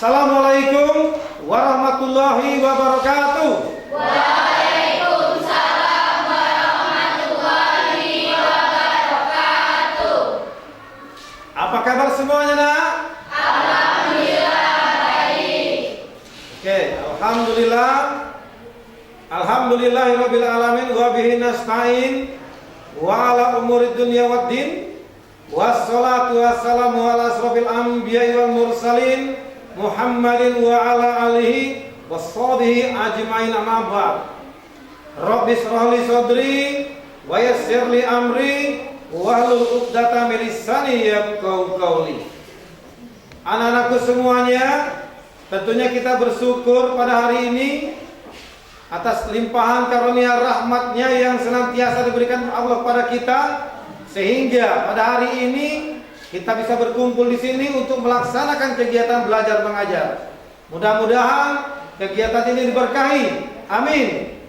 Assalamualaikum warahmatullahi wabarakatuh. Waalaikumsalam warahmatullahi wabarakatuh. Apa kabar semuanya, Nak? Alhamdulillah baik. Oke, alhamdulillah. Alhamdulillahirabbil alamin wa bihi nasta'in wa ala umurid dunya waddin. Wassalatu wassalamu ala asrofil anbiya'i wal mursalin Muhammadin wa ala alihi washabihi ajma'in, amma ba'd. Rabbi shrah li sadri wa yassir li amri wahlul 'uqdatam min lisani yafqahu qawli. Anak-anakku semuanya, tentunya kita bersyukur pada hari ini atas limpahan karunia rahmatnya yang senantiasa diberikan Allah pada kita, sehingga pada hari ini kita bisa berkumpul di sini untuk melaksanakan kegiatan belajar mengajar. Mudah-mudahan kegiatan ini diberkahi. Amin.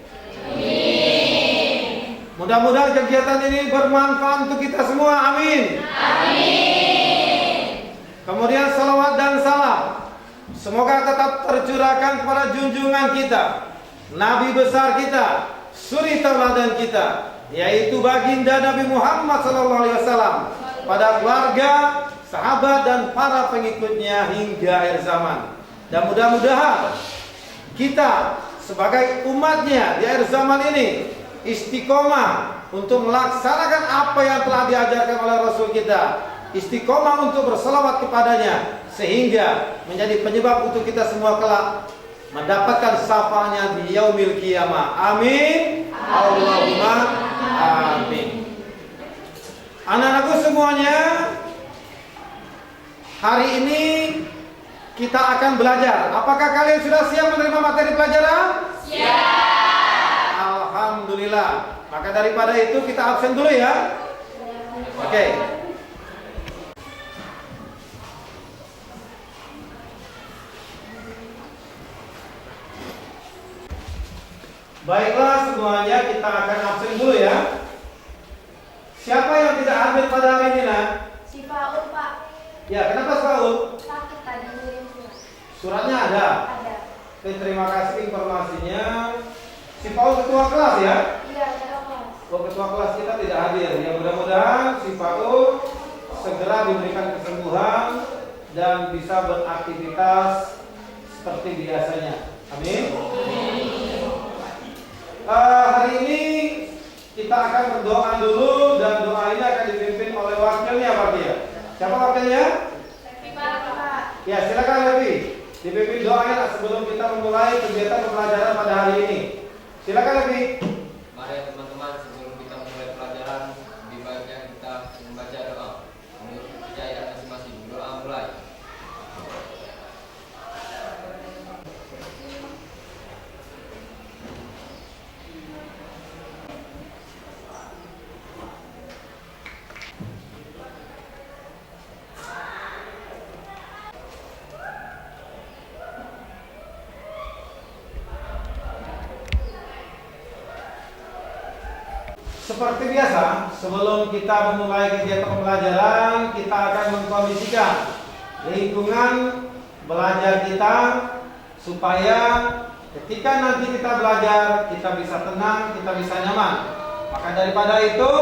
Amin. Mudah-mudahan kegiatan ini bermanfaat untuk kita semua. Amin. Amin. Kemudian salawat dan salam semoga tetap tercurahkan kepada junjungan kita, Nabi besar kita, suri tauladan kita, yaitu baginda Nabi Muhammad SAW, pada keluarga, sahabat dan para pengikutnya hingga akhir zaman. Dan mudah-mudahan kita sebagai umatnya di akhir zaman ini istiqomah untuk melaksanakan apa yang telah diajarkan oleh Rasul kita, istiqomah untuk berselawat kepadanya, sehingga menjadi penyebab untuk kita semua kelak mendapatkan syafaatnya di yaumil qiyamah. Amin. Allahumma amin. Anak-anakku semuanya, hari ini kita akan belajar. Apakah kalian sudah siap menerima materi pelajaran? Siap. Alhamdulillah. Maka daripada itu kita absen dulu ya. Oke. Baiklah semuanya, kita akan absen dulu ya. Siapa yang tidak hadir pada hari ini, Nak? Si Faul, Pak. Ya, kenapa Faul? Sakit tadi ngirim surat. Suratnya ada. Ada. Oke, terima kasih informasinya. Si Faul ketua kelas ya? Iya, ada kelas. Oh, ketua kelas kita tidak hadir. Ya, mudah-mudahan si Faul segera diberikan kesembuhan dan bisa beraktivitas seperti biasanya. Amin. Hari ini kita akan berdoa dulu, dan doa ini akan dipimpin oleh wakilnya, Pak ya. Siapa wakilnya? Pak. Ya, silakan Levi. Dipimpin doanya sebelum kita memulai kegiatan pembelajaran pada hari ini. Silakan Levi. Mari teman-teman, sebelum kita mulai pelajaran, lebih baiknya kita membaca doa menurut kepercayaan masing-masing. Doa mulai. Seperti biasa, sebelum kita memulai kegiatan pembelajaran, kita akan mengkondisikan lingkungan belajar kita supaya ketika nanti kita belajar, kita bisa tenang, kita bisa nyaman. Maka daripada itu,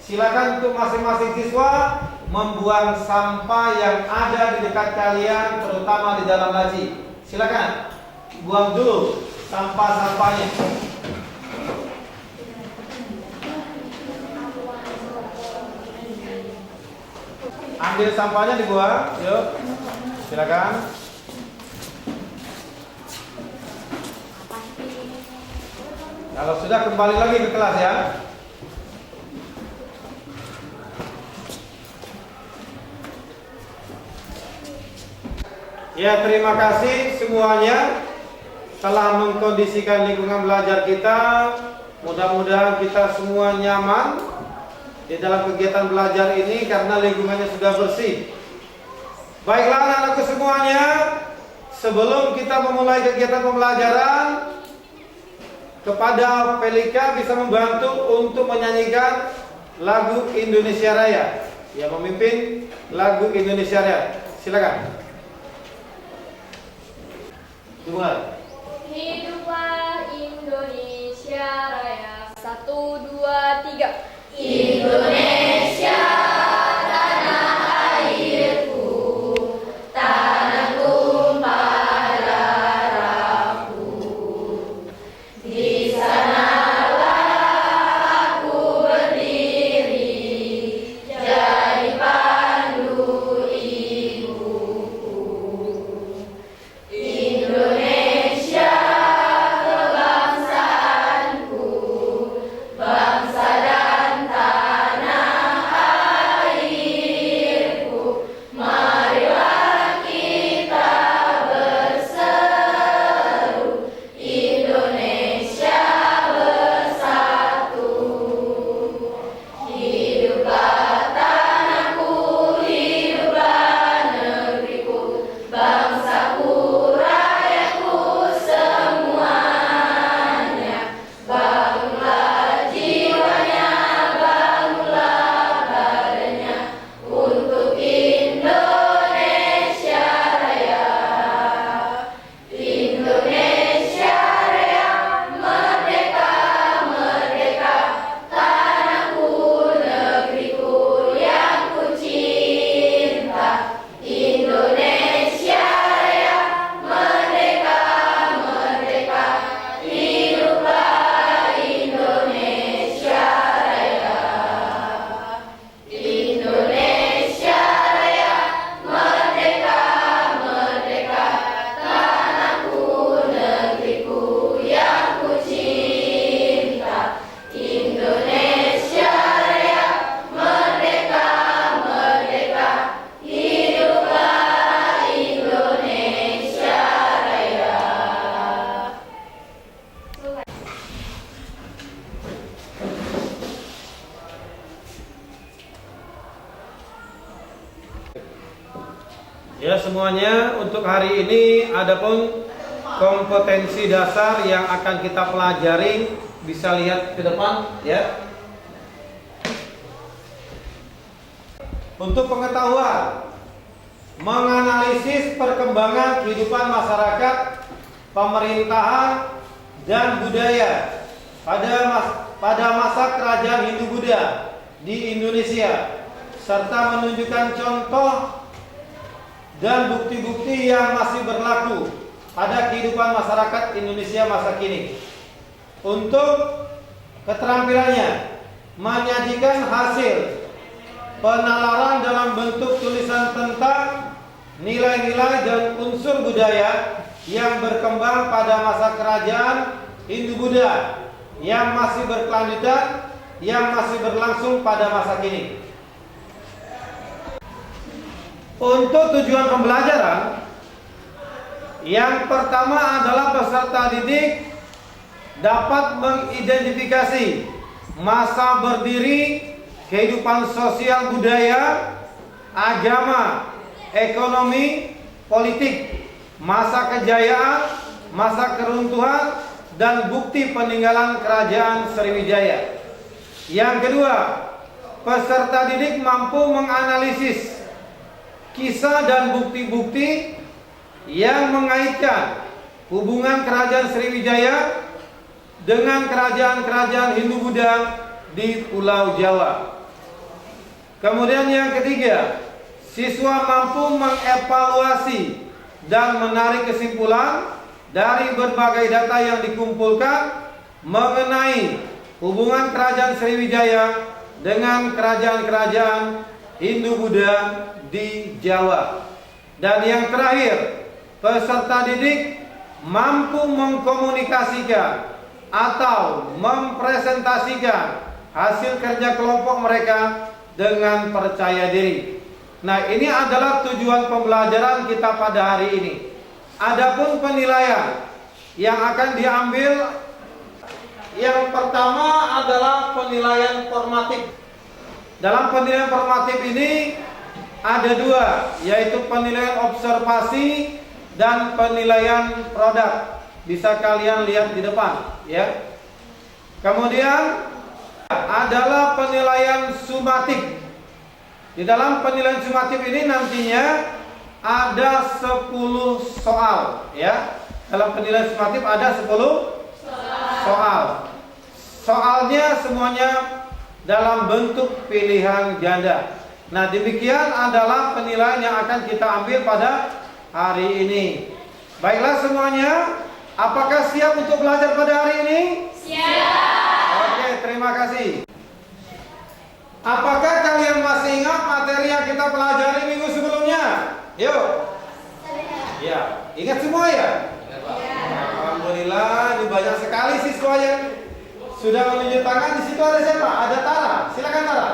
silakan untuk masing-masing siswa membuang sampah yang ada di dekat kalian, terutama di dalam laci. Silakan buang dulu sampah-sampahnya. Ambil sampahnya, dibuang. Yuk, silakan. Kalau sudah, kembali lagi ke kelas ya. Ya, terima kasih semuanya telah mengkondisikan lingkungan belajar kita. Mudah-mudahan kita semua nyaman di dalam kegiatan belajar ini karena lingkungannya sudah bersih. Baiklah anak-anakku semuanya, sebelum kita memulai kegiatan pembelajaran, kepada Pelika bisa membantu untuk menyanyikan lagu Indonesia Raya. Ya, memimpin lagu Indonesia Raya. Silakan. Dimulai. Hiduplah Indonesia Raya. 1, 2, 3. Indonesia tanah airku, tanah tumpah darahku. Di sanalah aku berdiri, jadi pandu ibuku. Indonesia kebangsaanku, bangsa dan tanah airku. Marilah kita berseru, Indonesia bersatu. Hiduplah tanahku, hiduplah negeriku, bangsaku, rakyatku semuanya. Bangunlah jiwanya, bangunlah badannya untuk Indonesia Raya. Indonesia Raya, merdeka, merdeka, tanahku, negeriku yang ku cinta. Indonesia Raya, merdeka, merdeka, hiduplah Indonesia Raya. Indonesia Raya, merdeka, merdeka, tanahku, negeriku yang ku cinta. Indonesia Raya, merdeka, merdeka, hiduplah Indonesia Raya. Ya semuanya, untuk hari ini adapun kompetensi dasar yang akan kita pelajari, bisa lihat ke depan ya. Untuk pengetahuan, menganalisis perkembangan kehidupan masyarakat, pemerintahan dan budaya pada masa kerajaan Hindu-Buddha di Indonesia, serta menunjukkan contoh dan bukti-bukti yang masih berlaku pada kehidupan masyarakat Indonesia masa kini. Untuk keterampilannya, menyajikan hasil penalaran dalam bentuk tulisan tentang nilai-nilai dan unsur budaya yang berkembang pada masa kerajaan Hindu-Buddha yang masih berkelanjutan, yang masih berlangsung pada masa kini. Untuk tujuan pembelajaran, yang pertama adalah peserta didik dapat mengidentifikasi masa berdiri kehidupan sosial budaya, agama, ekonomi, politik, masa kejayaan, masa keruntuhan, dan bukti peninggalan kerajaan Sriwijaya. Yang kedua, peserta didik mampu menganalisis kisah dan bukti-bukti yang mengaitkan hubungan kerajaan Sriwijaya dengan kerajaan-kerajaan Hindu-Buddha di Pulau Jawa. Kemudian yang ketiga, siswa mampu mengevaluasi dan menarik kesimpulan dari berbagai data yang dikumpulkan mengenai hubungan kerajaan Sriwijaya dengan kerajaan-kerajaan Hindu-Buddha di Jawa. Dan yang terakhir, peserta didik mampu mengkomunikasikan atau mempresentasikan hasil kerja kelompok mereka dengan percaya diri. Nah, ini adalah tujuan pembelajaran kita pada hari ini. Adapun penilaian yang akan diambil, yang pertama adalah penilaian formatif. Dalam penilaian formatif ini ada dua, yaitu penilaian observasi dan penilaian produk. Bisa kalian lihat di depan, ya. Kemudian adalah penilaian sumatif. Di dalam penilaian sumatif ini nantinya ada 10 soal, ya. Dalam penilaian sumatif ada 10 soal. Soalnya semuanya dalam bentuk pilihan ganda. Nah, demikian adalah penilaian yang akan kita ambil pada hari ini. Baiklah semuanya, apakah siap untuk belajar pada hari ini? Siap. Oke, terima kasih. Apakah kalian masih ingat materi yang kita pelajari minggu sebelumnya? Yuk. Ya, ingat semua ya? Alhamdulillah, ini banyak sekali siswa yang sudah menunjuk tangan. Di situ ada siapa? Ada Tara. Silakan Tara.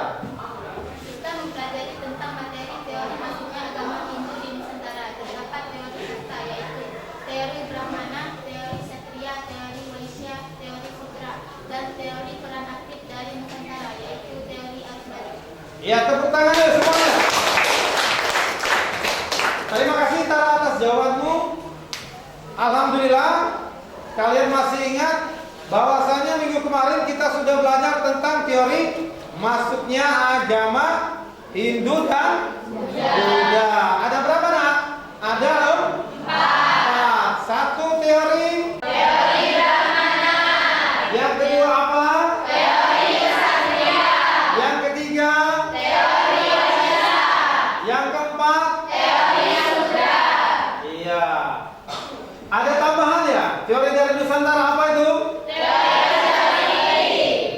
Kita mempelajari tentang materi teori masuknya agama Hindu di Nusantara. Terdapat teori serta yaitu teori Brahmana, teori Ksatria, teori Waisya, teori Sudra, dan teori peran aktif dari Nusantara yaitu teori Arus. Ya, tepuk tangan ya semuanya. Terima kasih Tara atas jawabanmu. Alhamdulillah, kalian masih ingat bahwasanya minggu kemarin kita sudah belajar tentang teori masuknya agama Hindu dan Buddha. Ada berapa nak? Ada 4. Satu teori Brahmana. Yang kedua apa? Teori Ksatria. Yang ketiga teori Waisya. Yang keempat teori Sudra. Iya. Ada tambahan ya? Teori dari Nusantara apa itu?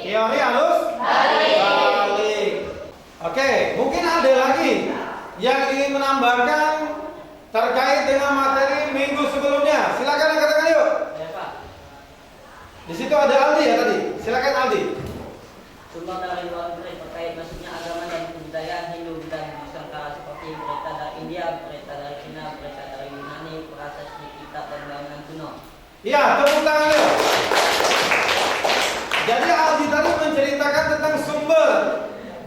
Teori arus balik. Oke, mungkin ada lagi yang ingin menambahkan terkait dengan materi minggu sebelumnya. Silakan katakan yuk. Di situ ada Aldi ya tadi. Silakan Aldi. Sumber dari luar negeri terkait masuknya agama dan kebudayaan Hindu dan Nusantara seperti berita dari India, berita dari Cina, berita dari Yunani, prasasti kitab dan bangunan kuno. Iya, tepuk tangan yuk. Jadi Aldi tadi menceritakan tentang sumber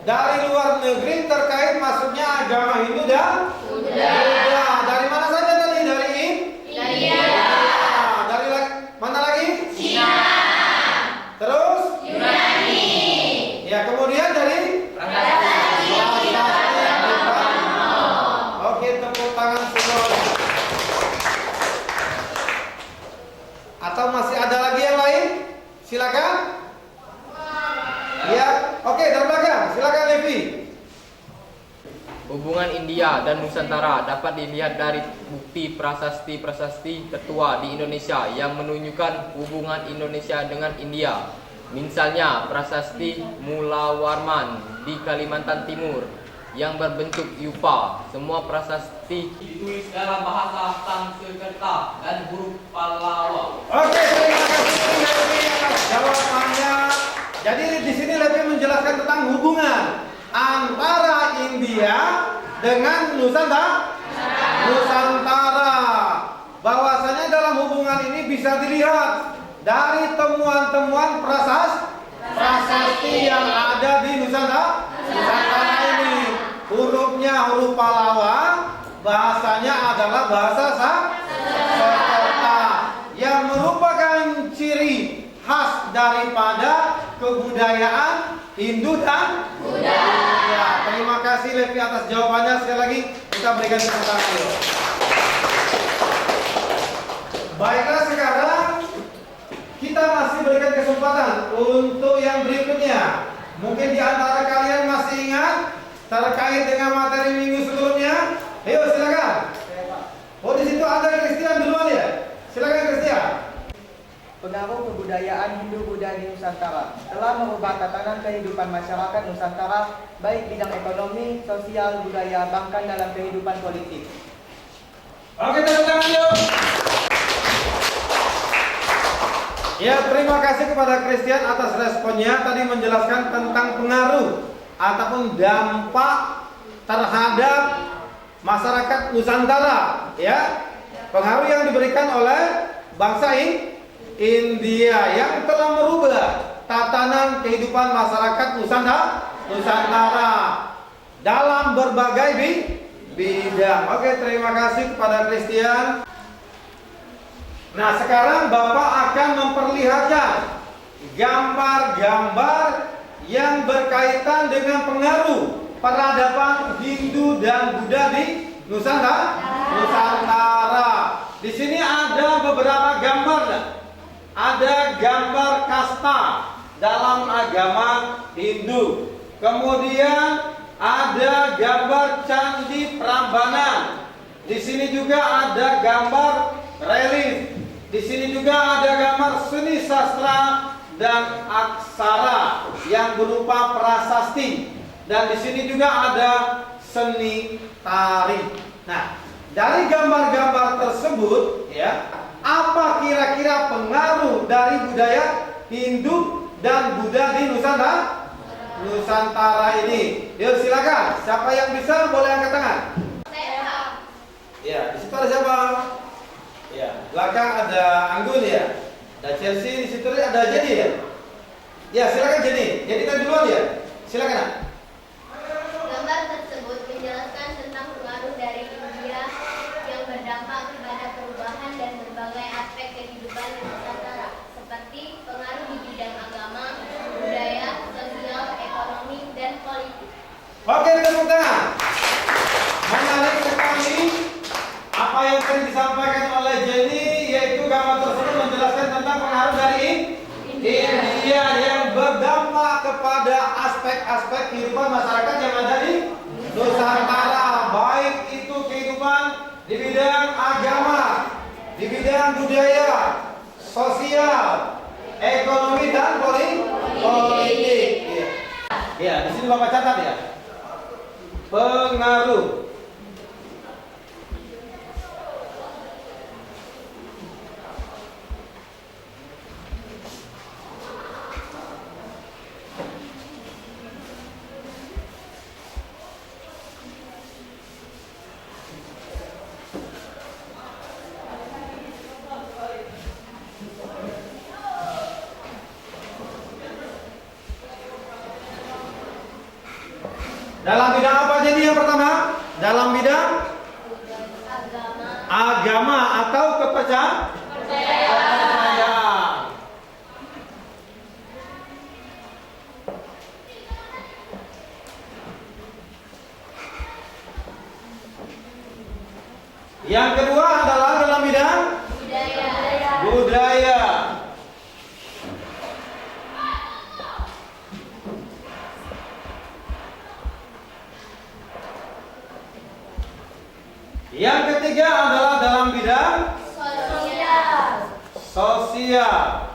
dari luar negeri terkait masuknya agama Hindu dan Buddha. Dari mana saja tadi? Dari India. Dari mana lagi? Cina. Terus? Yunani. Ya, kemudian dari prasasti. Oke, tepuk tangan semua. Atau masih ada lagi yang lain? Silakan. Ya, oke, dari belakang. Silakan Levi. Hubungan India dan Nusantara dapat dilihat dari bukti prasasti-prasasti tertua di Indonesia yang menunjukkan hubungan Indonesia dengan India. Misalnya prasasti Mulawarman di Kalimantan Timur yang berbentuk yupa. Semua prasasti ditulis dalam bahasa Sanskerta dan huruf Pallawa. Oke, terima kasih Levi atas jawabannya. Jadi di sini Levi menjelaskan tentang hubungan antara India dengan Nusantara. Bahwasanya dalam hubungan ini bisa dilihat dari temuan-temuan prasasti yang ada di Nusantara ini. Hurufnya huruf Pallawa, bahasanya adalah bahasa Sanskerta yang merupakan ciri khas daripada kebudayaan Hindu dan Buddha. Ya, terima kasih Levi atas jawabannya. Sekali lagi kita berikan tepuk tangan. Baiklah, sekarang kita masih berikan kesempatan untuk yang berikutnya. Mungkin di antara kalian masih ingat terkait dengan materi minggu sebelumnya. Ayo silakan. Oh, di situ ada Christian duluan ya. Silakan Christian. Pengaruh kebudayaan Hindu-Buddha di Nusantara telah merubah tatanan kehidupan masyarakat Nusantara, baik bidang ekonomi, sosial, budaya, bahkan dalam kehidupan politik. Oke, tepuk tangan yuk. Ya, terima kasih kepada Christian atas responnya. Tadi menjelaskan tentang pengaruh ataupun dampak terhadap masyarakat Nusantara, ya. Pengaruh yang diberikan oleh bangsa India yang telah merubah tatanan kehidupan masyarakat Nusantara dalam berbagai bidang. Oke, terima kasih kepada Christian. Nah, sekarang Bapak akan memperlihatkan gambar-gambar yang berkaitan dengan pengaruh peradaban Hindu dan Buddha di Nusantara. Di di sini ada beberapa gambar. Ada gambar kasta dalam agama Hindu. Kemudian ada gambar candi Prambanan. Di sini juga ada gambar relief. Di sini juga ada gambar seni sastra dan aksara yang berupa prasasti. Dan di sini juga ada seni tari. Nah, dari gambar-gambar tersebut, ya, apa kira-kira pengaruh dari budaya Hindu dan Buddha di Nusantara ini? Yuk silakan. Siapa yang bisa boleh angkat tangan. Saya. Ya, di situ ada siapa? Ya, belakang ada Anggun ya. Ada Chelsea, di situ ada Jenny ya. Ya, silakan Jenny. Jadi kita duluan ya. Silakan. Nak. Gambar tersebut menjelaskan tentang pengaruh dari India yang berdampak kepada perubahan dan berbagai aspek kehidupan di Nusantara, seperti pengaruh di bidang agama, budaya, sosial, ekonomi, dan politik. Oke, tepuk tangan. Menarik sekali apa yang tadi disampaikan oleh Jenny, yaitu gambar tersebut menjelaskan tentang pengaruh dari India yang berdampak kepada aspek-aspek kehidupan masyarakat yang ada di Nusantara, baik itu kehidupan di bidang agama, di bidang budaya, sosial, ekonomi dan politik. Ya, di sini Bapak catat ya. Pengaruh. Dalam bidang apa jadi yang pertama? Dalam bidang agama atau kepercayaan. Yang kedua adalah dalam bidang budaya. Yang ketiga adalah dalam bidang sosial.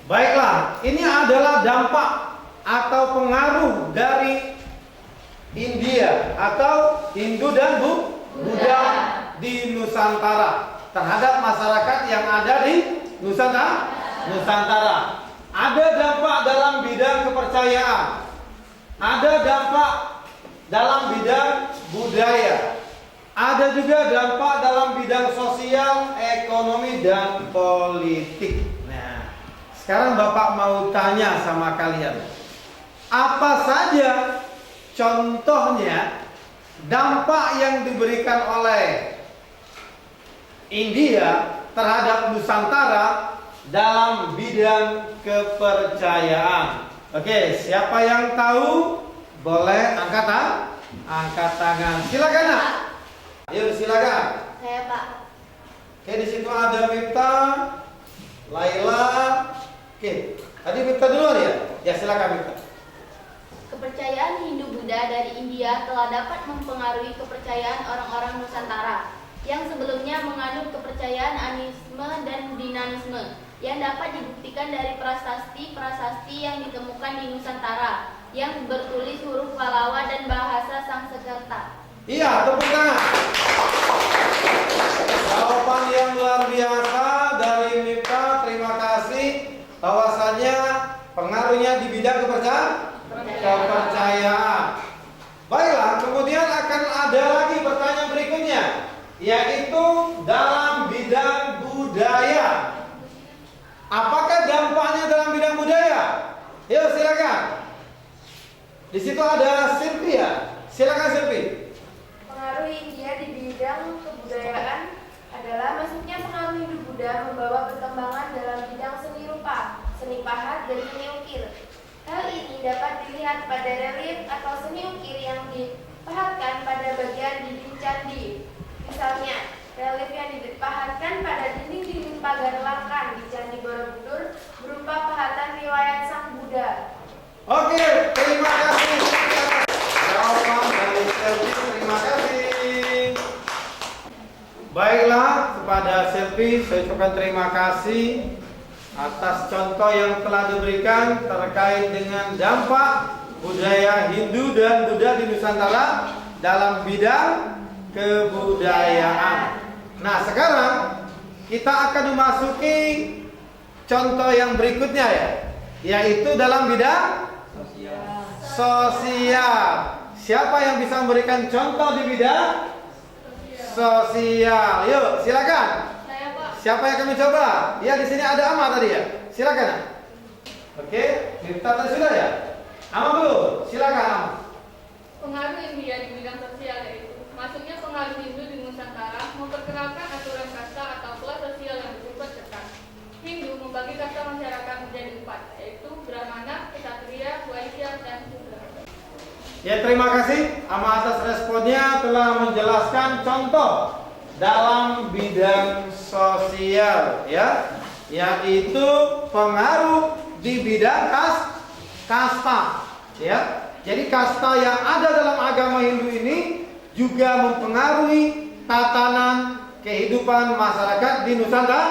Baiklah, ini adalah dampak atau pengaruh dari India atau Hindu dan Buddha di Nusantara terhadap masyarakat yang ada di Nusantara. Ada dampak dalam bidang kepercayaan, ada dampak dalam bidang budaya, ada juga dampak dalam bidang sosial, ekonomi, dan politik. Sekarang Bapak mau tanya sama kalian, apa saja contohnya dampak yang diberikan oleh India terhadap Nusantara dalam bidang kepercayaan? Oke, siapa yang tahu boleh angkat tangan. Silakan, Nak. Ayo silakan. Saya, Pak. Oke, di situ ada Miftah, Laila. Oke, tadi Miftah duluan ya? Ya silakan Miftah. Kepercayaan Hindu-Buddha dari India telah dapat mempengaruhi kepercayaan orang-orang Nusantara yang sebelumnya menganut kepercayaan animisme dan dinanisme yang dapat dibuktikan dari prasasti-prasasti yang ditemukan di Nusantara yang bertulis huruf Pallawa dan bahasa Sanskerta. Iya, tepuk tangan. Jawaban yang luar biasa dari Miftah, terima kasih. Bahwasannya pengaruhnya di bidang kepercayaan. Baiklah, kemudian akan ada lagi pertanyaan berikutnya, yaitu dalam bidang budaya. Yuk silakan. Di situ ada Silvi ya. Silakan Silvi. Pengaruh India di bidang kebudayaan adalah masuknya pengaruh Hindu-Buddha membawa perkembangan dalam bidang seni rupa, seni pahat, dan seni ukir. Hal ini dapat dilihat pada relief atau seni ukir yang dipahatkan pada bagian dinding candi. Misalnya, relief yang dipahatkan pada dinding-dinding pagar langkan di Candi Borobudur berupa pahatan riwayat Sang Buddha. Oke, terima kasih. Jawaban dari Selvi, terima kasih. Baiklah, kepada Selvi saya ucapkan terima kasih atas contoh yang telah diberikan terkait dengan dampak budaya Hindu dan Buddha di Nusantara dalam bidang kebudayaan. Nah, sekarang kita akan memasuki contoh yang berikutnya ya, yaitu dalam bidang sosial. Siapa yang bisa memberikan contoh di bidang sosial? Yuk, silakan. Saya, Pak. Siapa yang akan mencoba? Ya, di sini ada Ama tadi ya. Silakan. Oke, kita tadi sudah ya. Ama belum? Silakan Ama. Pengaruh India di bidang sosial yaitu masuknya pengaruh Hindu di Nusantara memperkenalkan aturan kasta atau kelas sosial yang bersifat ketat. Hindu membagi kasta masyarakat menjadi 4, yaitu Brahmana, Ksatria, Waisya, dan Sudra. Ya, terima kasih Ama atas responnya, telah menjelaskan contoh dalam bidang sosial ya, yaitu pengaruh di bidang kasta ya. Jadi kasta yang ada dalam agama Hindu ini juga mempengaruhi tatanan kehidupan masyarakat di Nusantara.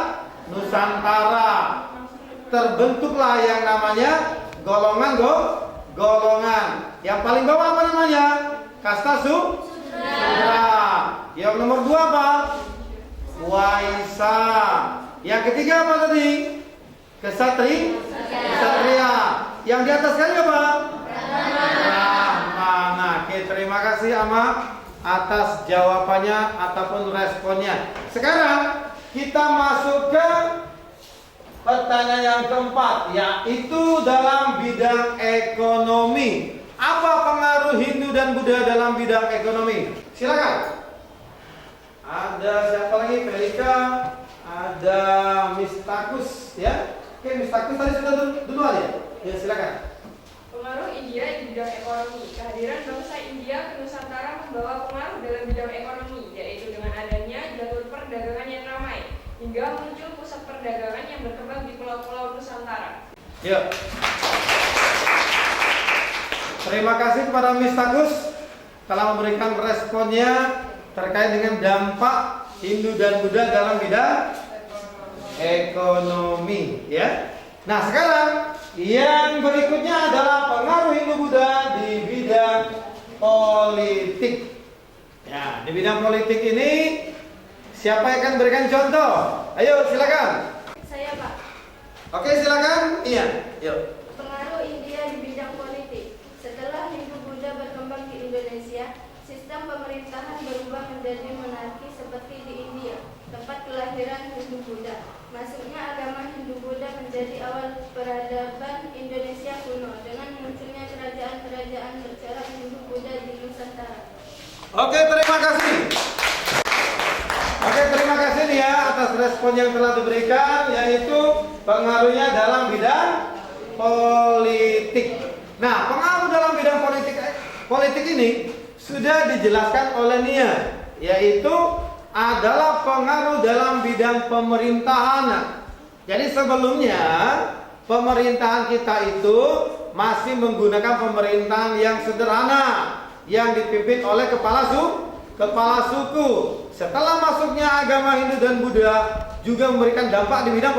Terbentuklah yang namanya golongan. Yang paling bawah apa namanya? Kasta Sudra. Yang nomor 2 apa? Waisya. Yang ketiga apa tadi? Ksatria. Yang di atas kali apa? Brahmana. Oke, terima kasih Ama atas jawabannya ataupun responnya. Sekarang kita masuk ke pertanyaan yang keempat, yaitu dalam bidang ekonomi. Apa pengaruh Hindu dan Buddha dalam bidang ekonomi? Silakan. Ada siapa lagi? Pelika, ada Mistakus ya. Oke, Mistakus tadi sudah duluan ya. Ya, silakan. Pengaruh India di bidang ekonomi. Kehadiran bangsa India ke Nusantara membawa pengaruh dalam bidang ekonomi, yaitu dengan adanya jalur perdagangan yang ramai, hingga muncul pusat perdagangan yang berkembang di pulau-pulau Nusantara. Ya. Terima kasih kepada Mistakus telah memberikan responnya terkait dengan dampak Hindu dan Buddha dalam bidang ekonomi ya. Nah, sekarang yang berikutnya adalah pengaruh Hindu-Buddha di bidang politik. Ya, di bidang politik ini siapa yang akan berikan contoh? Ayo, silakan. Saya, Pak. Oke, silakan. Iya, yuk. Pengaruh India di bidang politik. Setelah Hindu-Buddha berkembang di Indonesia, sistem pemerintahan berubah menjadi monarki seperti di India, tempat kelahiran Hindu-Buddha. Masuknya agama Hindu-Buddha menjadi awal peradaban Indonesia kuno dengan munculnya kerajaan-kerajaan bercorak Hindu-Buddha di Nusantara. Oke, terima kasih. Oke, terima kasih nih ya atas respon yang telah diberikan, yaitu pengaruhnya dalam bidang politik. Nah, pengaruh dalam bidang politik ini sudah dijelaskan oleh Nia, yaitu adalah pengaruh dalam bidang pemerintahan. Jadi sebelumnya pemerintahan kita itu masih menggunakan pemerintahan yang sederhana, yang dipimpin oleh kepala suku. Setelah masuknya agama Hindu dan Buddha juga memberikan dampak di bidang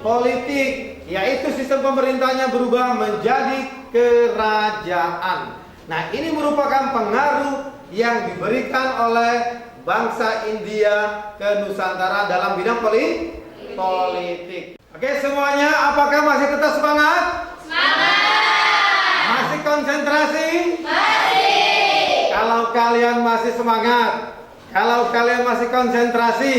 politik, yaitu sistem pemerintahnya berubah menjadi kerajaan. Nah, ini merupakan pengaruh yang diberikan oleh bangsa India ke Nusantara dalam bidang politik. Oke, semuanya, apakah masih tetap semangat? Semangat. Masih konsentrasi? Masih. Kalau kalian masih semangat, kalau kalian masih konsentrasi,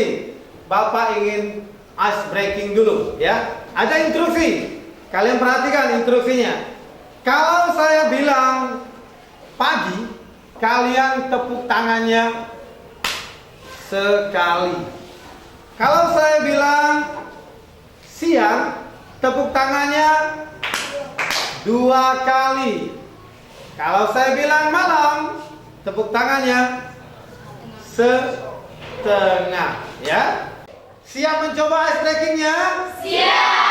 Bapak ingin ice breaking dulu ya. Ada instruksi. Kalian perhatikan instruksinya. Kalau saya bilang pagi, kalian tepuk tangannya sekali. Kalau saya bilang siang, tepuk tangannya 2 kali. Kalau saya bilang malam, tepuk tangannya setengah. Ya, siap mencoba ice breakingnya? Siap.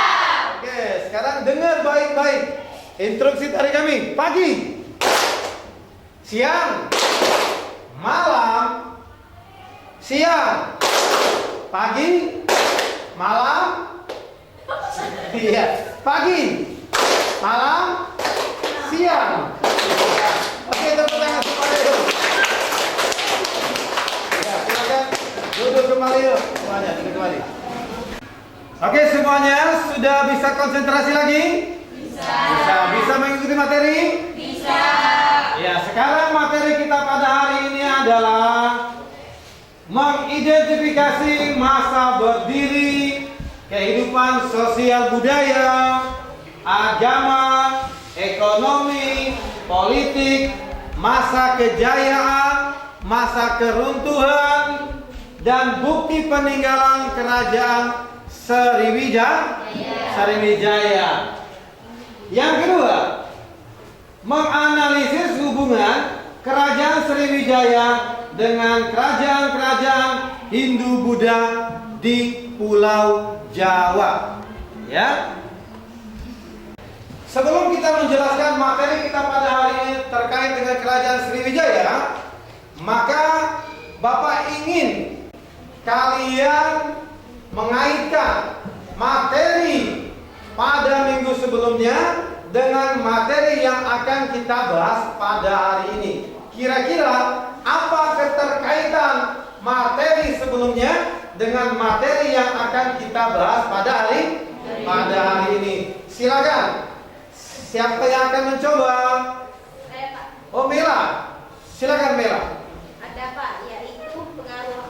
Oke, sekarang dengar baik-baik instruksi dari kami. Pagi, siang, malam, siang, pagi, malam, iya, pagi, malam, siang. Oke, tepuk tangan semuanya yuk. Ya, silakan duduk kembali yuk semuanya, duduk kembali. Oke, semuanya sudah bisa konsentrasi lagi? Bisa mengikuti materi? Bisa. Ya, sekarang materi kita pada hari ini adalah mengidentifikasi masa berdiri kehidupan sosial budaya, agama, ekonomi, politik, masa kejayaan, masa keruntuhan, dan bukti peninggalan kerajaan Sriwijaya. Yang kedua, menganalisis hubungan kerajaan Sriwijaya dengan kerajaan-kerajaan Hindu-Buddha di Pulau Jawa. Ya. Sebelum kita menjelaskan materi kita pada hari ini terkait dengan kerajaan Sriwijaya, maka Bapak ingin kalian mengaitkan materi pada minggu sebelumnya dengan materi yang akan kita bahas pada hari ini. Kira-kira apa keterkaitan materi sebelumnya dengan materi yang akan kita bahas pada hari ini? Silakan. Siapa yang akan mencoba? Saya, Pak. Oh, Mela. Silakan Mela. Ada, Pak, yaitu pengaruh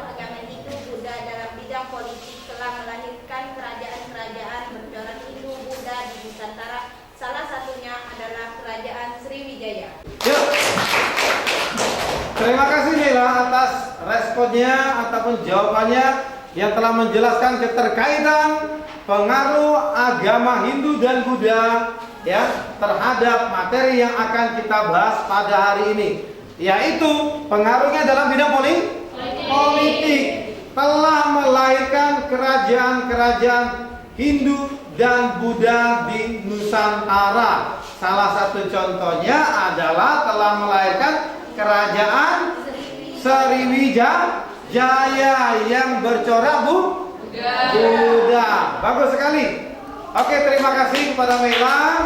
agama Hindu Buddha dalam bidang politik telah melahirkan kerajaan-kerajaan bercorak Hindu Buddha di Nusantara. Salah satunya adalah kerajaan Sriwijaya. Yuk. Terima kasih Mela atas responnya ataupun jawabannya yang telah menjelaskan keterkaitan pengaruh agama Hindu dan Buddha ya terhadap materi yang akan kita bahas pada hari ini, yaitu pengaruhnya dalam bidang politik telah melahirkan kerajaan-kerajaan Hindu dan Buddha di Nusantara. Salah satu contohnya adalah telah melahirkan kerajaan Sriwijaya yang bercorak Buddha. Bagus sekali. Oke, terima kasih kepada Mela.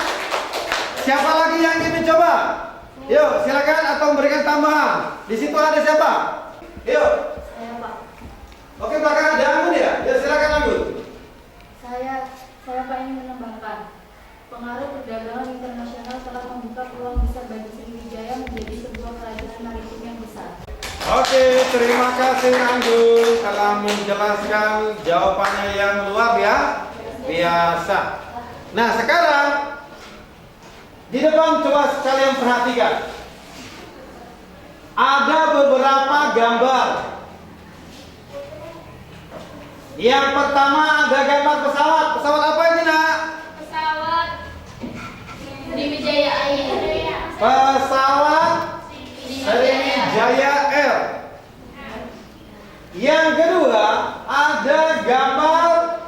Siapa lagi yang ingin mencoba? Yuk, silakan atau memberikan tambahan. Di situ ada siapa? Yuk. Saya, Pak. Oke, belakang ada Anggun ya? Ya, silakan Anggun. Saya Pak ingin menambahkan, pengaruh perdagangan internasional telah membuka peluang besar bagi Sriwijaya menjadi sebuah kerajaan maritim yang besar. Oke, terima kasih Anggun telah menjelaskan jawabannya yang luar biasa. Nah, sekarang di depan coba kalian perhatikan. Ada beberapa gambar. Yang pertama ada gambar pesawat. Pesawat apa ini, Nak? Pesawat Sriwijaya Air. Pesawat Sriwijaya Air. Yang kedua ada gambar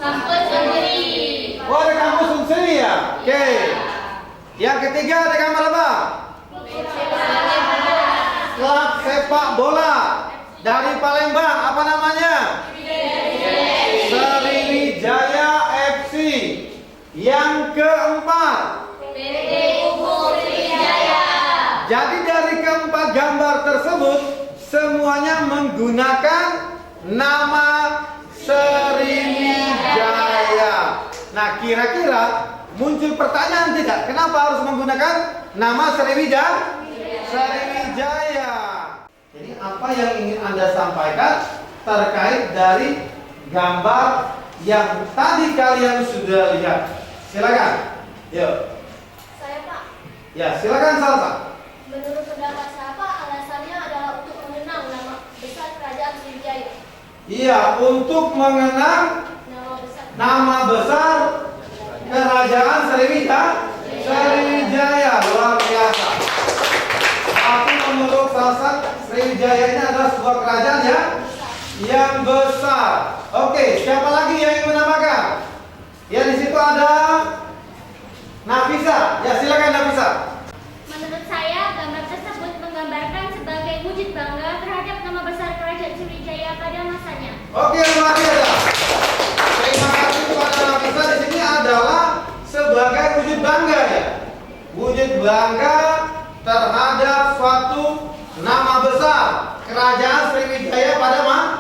Kampus Unsri. oh, ada kampus Unsri ya. Oke. Yang ketiga ada gambar apa? Klub sepak bola dari Palembang. Apa namanya? Sriwijaya FC. Yang keempat, PT Pupuk Sriwijaya. jadi dari keempat gambar tersebut semuanya menggunakan nama Sriwijaya. Nah, kira-kira muncul pertanyaan tidak? Kenapa harus menggunakan nama Sriwijaya? Jadi apa yang ingin Anda sampaikan terkait dari gambar yang tadi kalian sudah lihat? Silakan. Yuk. Saya Pak. Ya, silakan Salsa. Menurut pendapat saya Pak, alasannya adalah untuk mengenang nama besar kerajaan Sriwijaya. Iya, untuk mengenang nama besar kerajaan Sriwijaya. Luar biasa. Tapi menurut Salsa, Sriwijaya ini adalah sebuah kerajaan yang besar. Oke, siapa lagi yang ingin menambahkan? Ya, di situ ada Nafisa. Ya, silakan Nafisa. Menurut saya, gambar tersebut menggambarkan sebagai wujud bangga terhadap nama besar kerajaan Sriwijaya pada masanya. Oke, luar biasa. Terima kasih kepada Nafisa. Di sini adalah sebagai wujud bangga ya. Wujud bangga terhadap suatu nama besar kerajaan Sriwijaya pada masanya.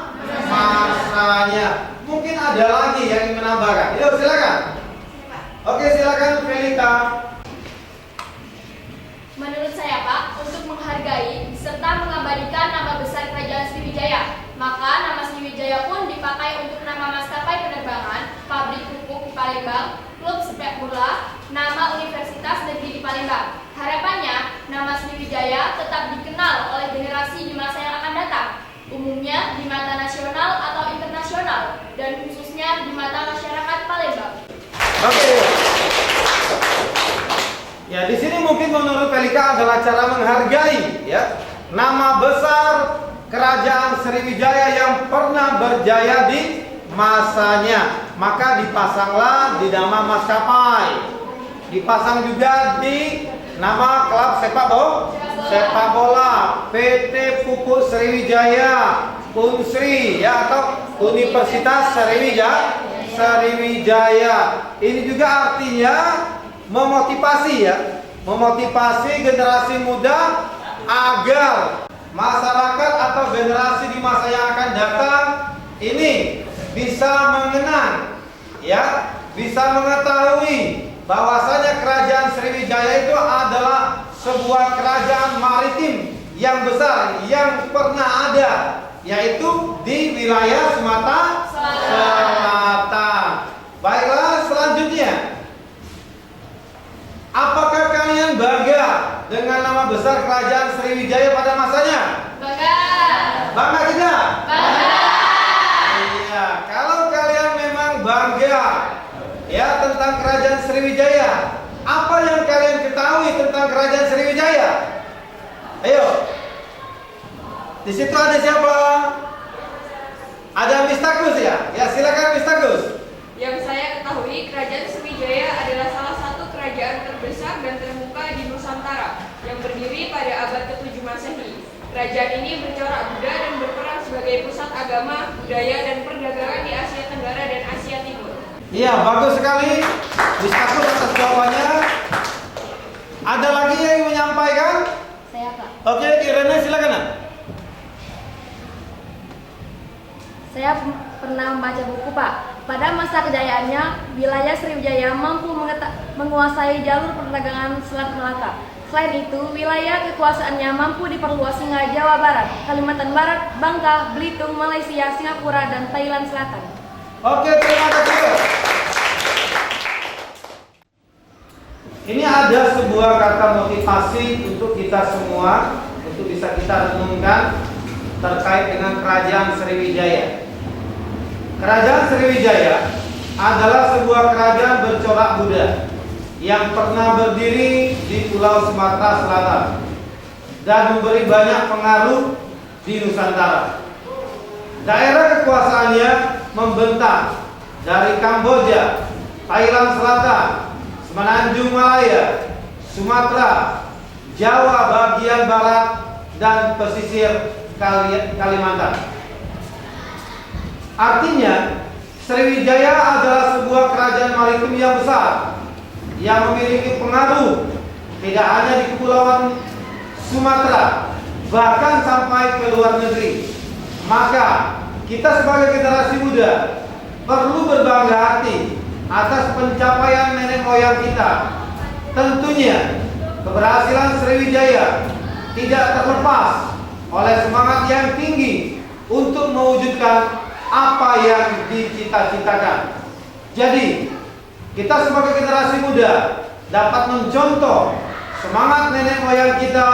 Mungkin ada lagi yang ingin menambahkan. Yuk, silakan. Oke, silakan Felika. Menurut saya Pak, untuk menghargai serta mengabadikan nama besar kerajaan Sriwijaya, maka nama Sriwijaya pun dipakai untuk nama maskapai penerbangan, pabrik pupuk di Palembang, klub sepak bola, nama Universitas Negeri di Palembang. Harapannya, nama Sriwijaya tetap dikenal oleh generasi di masa yang akan datang, umumnya di mata nasional atau internasional, dan khususnya di mata masyarakat Palembang. Oke. Ya, di sini mungkin menurut Felika adalah cara menghargai ya nama besar kerajaan Sriwijaya yang pernah berjaya di masanya. Maka dipasanglah di nama maskapai. Dipasang juga di nama klub sepak bola PT Pupuk Sriwijaya, Unsri ya, atau Universitas Sriwijaya. Ini juga artinya memotivasi ya, memotivasi generasi muda agar masyarakat atau generasi di masa yang akan datang ini bisa mengenang ya, bisa mengetahui bahwasanya kerajaan Sriwijaya itu adalah sebuah kerajaan maritim yang besar yang pernah ada, yaitu di wilayah Sumatera Selatan. Baiklah, selanjutnya, apakah kalian bangga dengan nama besar kerajaan Sriwijaya pada masanya? Bangga. Bangga tidak? Bangga. Iya, kalau kalian memang bangga ya tentang kerajaan Sriwijaya, apa yang kalian ketahui tentang kerajaan Sriwijaya? Ayo. Di situ ada siapa? Ada Mistakus ya? Ya, silakan Mistakus. Yang saya ketahui, kerajaan Sriwijaya adalah salah satu kerajaan terbesar dan terbuka di Nusantara yang berdiri pada abad ke-7 Masehi. Kerajaan ini bercorak Buddha dan berperan sebagai pusat agama, budaya, dan perdagangan di Asia Tenggara dan Asia Timur. Iya, bagus sekali Mistakus atas jawabannya. Ada lagi yang ingin menyampaikan? Saya Pak. Oke, Irene silakan. Saya pernah membaca buku Pak. Pada masa kejayaannya, wilayah Sriwijaya mampu menguasai jalur perdagangan Selat Melaka. Selain itu, wilayah kekuasaannya mampu diperluas hingga Jawa Barat, Kalimantan Barat, Bangka, Belitung, Malaysia, Singapura, dan Thailand Selatan. Oke, terima kasih. Ini ada sebuah kata motivasi untuk kita semua, untuk bisa kita renungkan terkait dengan kerajaan Sriwijaya. Kerajaan Sriwijaya adalah sebuah kerajaan bercorak Buddha yang pernah berdiri di Pulau Sumatera Selatan dan memberi banyak pengaruh di Nusantara. Daerah kekuasaannya membentang dari Kamboja, Thailand Selatan, Semenanjung Malaya, Sumatera, Jawa bagian barat, dan pesisir Kalimantan. Artinya, Sriwijaya adalah sebuah kerajaan maritim yang besar yang memiliki pengaruh tidak hanya di Kepulauan Sumatera, bahkan sampai ke luar negeri. Maka kita sebagai generasi muda perlu berbangga hati atas pencapaian nenek moyang kita. Tentunya keberhasilan Sriwijaya tidak terlepas oleh semangat yang tinggi untuk mewujudkan apa yang dicita-citakan. Jadi, kita sebagai generasi muda dapat mencontoh semangat nenek moyang kita,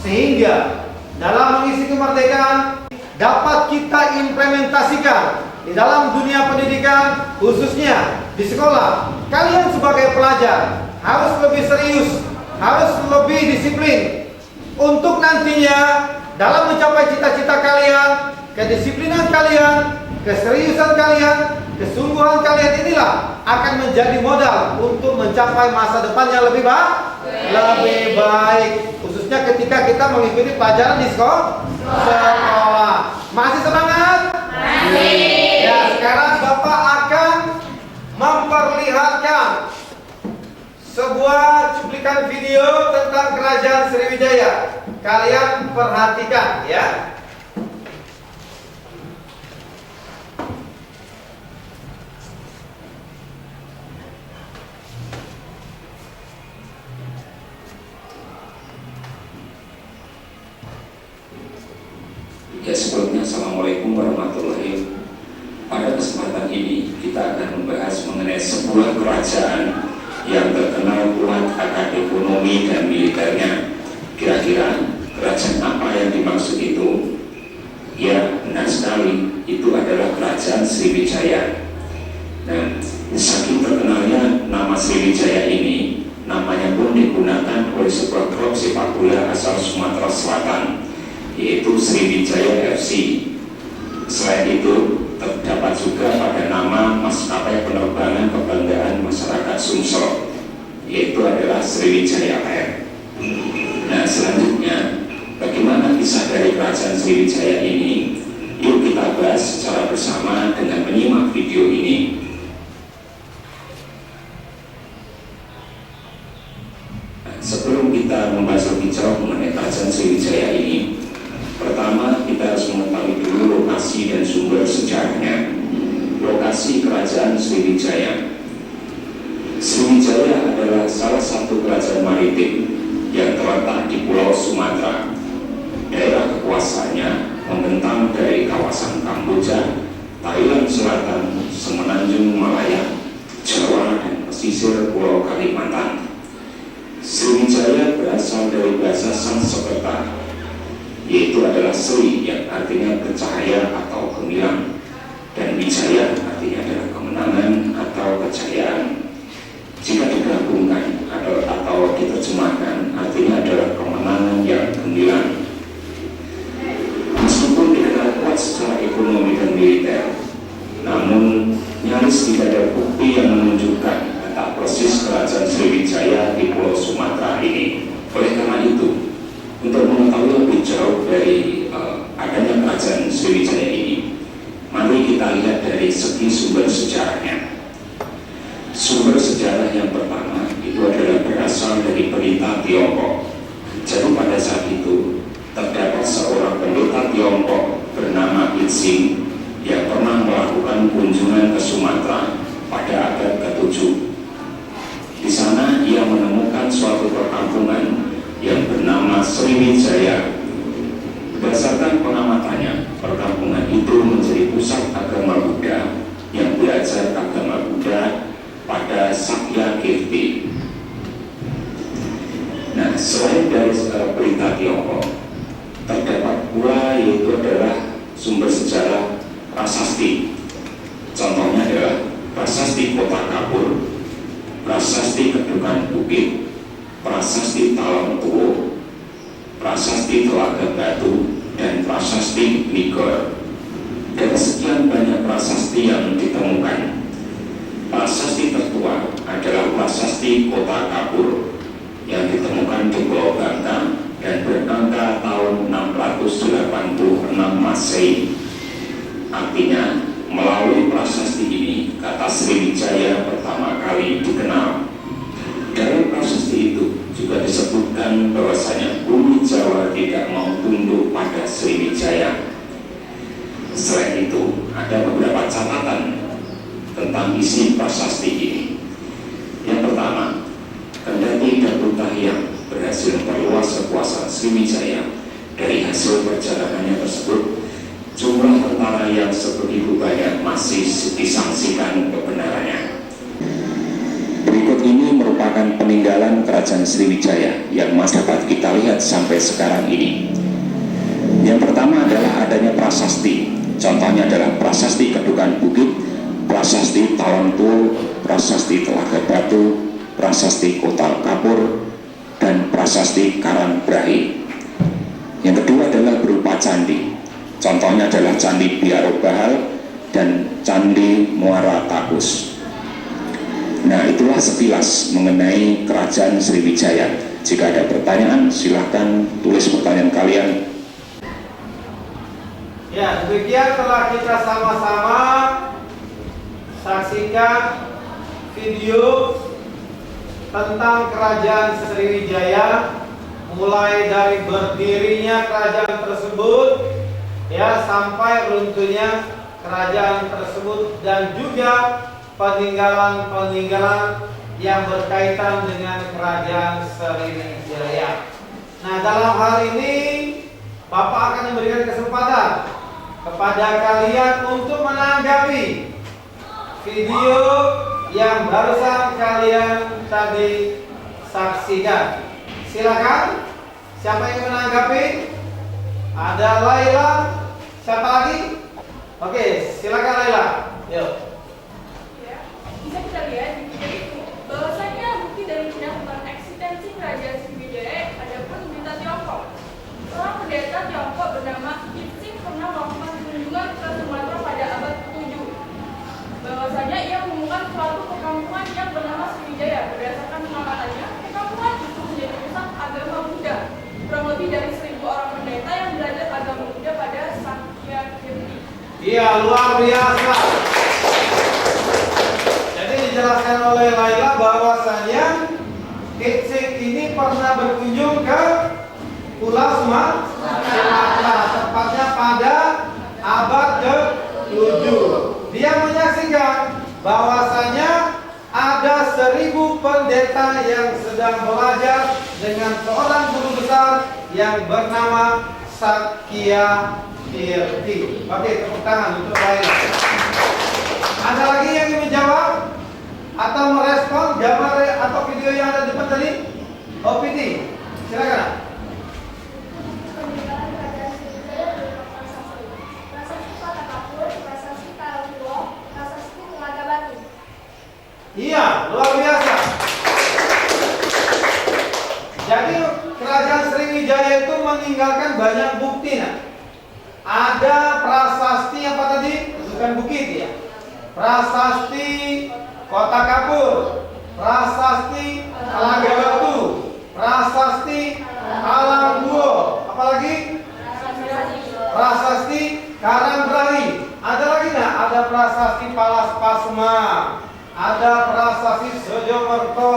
sehingga dalam mengisi kemerdekaan dapat kita implementasikan di dalam dunia pendidikan, khususnya di sekolah. Kalian sebagai pelajar harus lebih serius, harus lebih disiplin untuk nantinya dalam mencapai cita-cita kalian. Kedisiplinan kalian, keseriusan kalian, kesungguhan kalian inilah akan menjadi modal untuk mencapai masa depannya lebih baik, khususnya ketika kita mengikuti pelajaran di sekolah. Masih semangat? Masih. Ya, sekarang Bapak akan memperlihatkan sebuah cuplikan video tentang Kerajaan Sriwijaya. Kalian perhatikan ya. Ya, sebelumnya Assalamualaikum warahmatullahi wabarakatuh. Pada kesempatan ini kita akan membahas mengenai sebuah kerajaan yang terkenal kuat akan ekonomi dan militernya. Kira-kira kerajaan apa yang dimaksud itu? Ya, benar sekali, itu adalah Kerajaan Sriwijaya. Nah, saking terkenalnya nama Sriwijaya ini, namanya pun digunakan oleh sebuah klub sepak bola asal Sumatera Selatan, yaitu Sriwijaya FC. Selain itu, terdapat juga pada nama maskapai penerbangan kebanggaan masyarakat Sumsel, yaitu adalah Sriwijaya Air. Nah, selanjutnya, bagaimana kisah dari Kerajaan Sriwijaya ini? Yuk kita bahas secara bersama dengan menyimak video ini. Nah, sebelum kita membahas lebih jauh mengenai Kerajaan Sriwijaya ini, pertama, kita harus mengetahui dulu lokasi dan sumber sejarahnya. Lokasi Kerajaan Sriwijaya. Sriwijaya adalah salah satu kerajaan maritim yang terletak di Pulau Sumatera. Daerah kekuasaannya membentang dari kawasan Kamboja, Thailand Selatan, Semenanjung Malaya, Jawa, dan pesisir Pulau Kalimantan. Sriwijaya berasal dari bahasa Sanskerta, yaitu adalah Sri yang artinya bercahaya atau gemilang, dan Wijaya artinya adalah kemenangan atau kejayaan. Jika digabungkan atau diterjemahkan, artinya adalah kemenangan yang gemilang. Meskipun dikenal kuat secara ekonomi dan militer, namun nyaris tidak ada bukti yang menunjukkan letak persis Kerajaan Sriwijaya di Pulau Sumatera ini. Oleh karena itu, untuk mengetahui lebih jauh dari adanya Kerajaan Sriwijaya ini, mari kita lihat dari segi sumber sejarahnya. Sumber sejarah yang pertama itu adalah berasal dari pendeta Tiongkok. Jadi pada saat itu terdapat seorang pendeta Tiongkok bernama Itsing yang pernah melakukan kunjungan ke Sumatera pada abad ke-7. Di sana ia menemukan suatu perkampungan yang bernama Sriwijaya. Berdasarkan pengamatannya, perkampungan itu menjadi pusat agama Buddha yang belajar agama Buddha pada Sakya Kirti. Nah, selain dari berita Tiongkok, terdapat pula yaitu adalah sumber sejarah prasasti. Contohnya adalah prasasti Kota Kapur, prasasti Kedukan Bukit, prasasti Talang Tuwo, prasasti Telaga Batu, dan prasasti Nigor. Dari sekian banyak prasasti yang ditemukan, prasasti tertua adalah prasasti Kota Kapur yang ditemukan di Pulau Bangka dan berangka tahun 686 Masehi. Artinya, melalui prasasti ini, kata Sriwijaya pertama kali dikenal. Dalam prasasti itu juga disebutkan bahwasanya bumi Jawa tidak mau tunduk pada Sriwijaya. Selain itu, ada beberapa catatan tentang isi prasasti ini. Yang pertama, kendati Datuk Tahyang berhasil memperluas kekuasaan Sriwijaya, dari hasil perjalanannya tersebut, jumlah tentara mana yang sebegitu banyak masih disangsikan kebenarannya. Berikut ini merupakan peninggalan Kerajaan Sriwijaya yang masih dapat kita lihat sampai sekarang ini. Yang pertama adalah adanya prasasti. Contohnya adalah prasasti Kedukan Bukit, prasasti Tawangtul, prasasti Telaga Batu, prasasti Kota Kapur, dan prasasti Karangbrahi. Yang kedua adalah berupa candi. Contohnya adalah Candi Biaro Bahal dan Candi Muara Takus. Nah, itulah sekilas mengenai Kerajaan Sriwijaya. Jika ada pertanyaan, silahkan tulis pertanyaan kalian. Ya, demikian telah kita sama-sama saksikan video tentang Kerajaan Sriwijaya, mulai dari berdirinya kerajaan tersebut ya sampai runtuhnya kerajaan tersebut, dan juga peninggalan-peninggalan yang berkaitan dengan Kerajaan Sriwijaya. Nah, dalam hal ini Bapak akan memberikan kesempatan kepada kalian untuk menanggapi video yang barusan kalian tadi saksikan. Silakan, siapa yang menanggapi? Ada Laila, siapa lagi? Oke, silakan Laila. Yuk. Bisa kita lihat di video itu bahwasanya bukti dari tentang eksistensi Kerajaan Sriwijaya ada pun pendeta Tiongkok. Seorang pendeta Tiongkok bernama Ipsing pernah melakukan kunjungan ke Sumatera pada abad ke-7. Bahwasanya ia menemukan suatu perkampungan yang bernama Sriwijaya. Berdasarkan pengamatannya, perkampungan itu menjadi pusat agama Buddha. Kurang lebih dari 1.000 orang pendeta yang belajar agama Buddha pada Sakyakirti. Iya, luar biasa. Jadi dijelaskan oleh Laila bahwasanya Ipsing ini pernah berkunjung ke Pulau Sumatera, tepatnya pada abad ke-7. Dia menyaksikan bahwasanya ada 1.000 pendeta yang sedang belajar dengan seorang guru besar yang bernama Sakyakirti. Oke, tepuk tangan untuk Laila. Ada lagi yang ingin menjawab atau merespon gambar atau video yang ada di depan tadi? OPT, silakan. Peninggalan Kerajaan Sriwijaya berupa prasasti. Prasasti Kota Kapur, prasasti Karangpulo, prasasti Telaga Batu. Iya, luar biasa. Jadi Kerajaan Sriwijaya itu meninggalkan banyak bukti. Nah, ada prasasti apa tadi? Bukan bukit ya. Prasasti Kota Kapur, prasasti Telaga Batu, prasasti Alangguo, apalagi prasasti Karangbrahi. Ada lagi nggak? Ada prasasti Palas Pasma, ada prasasti Sojomerto,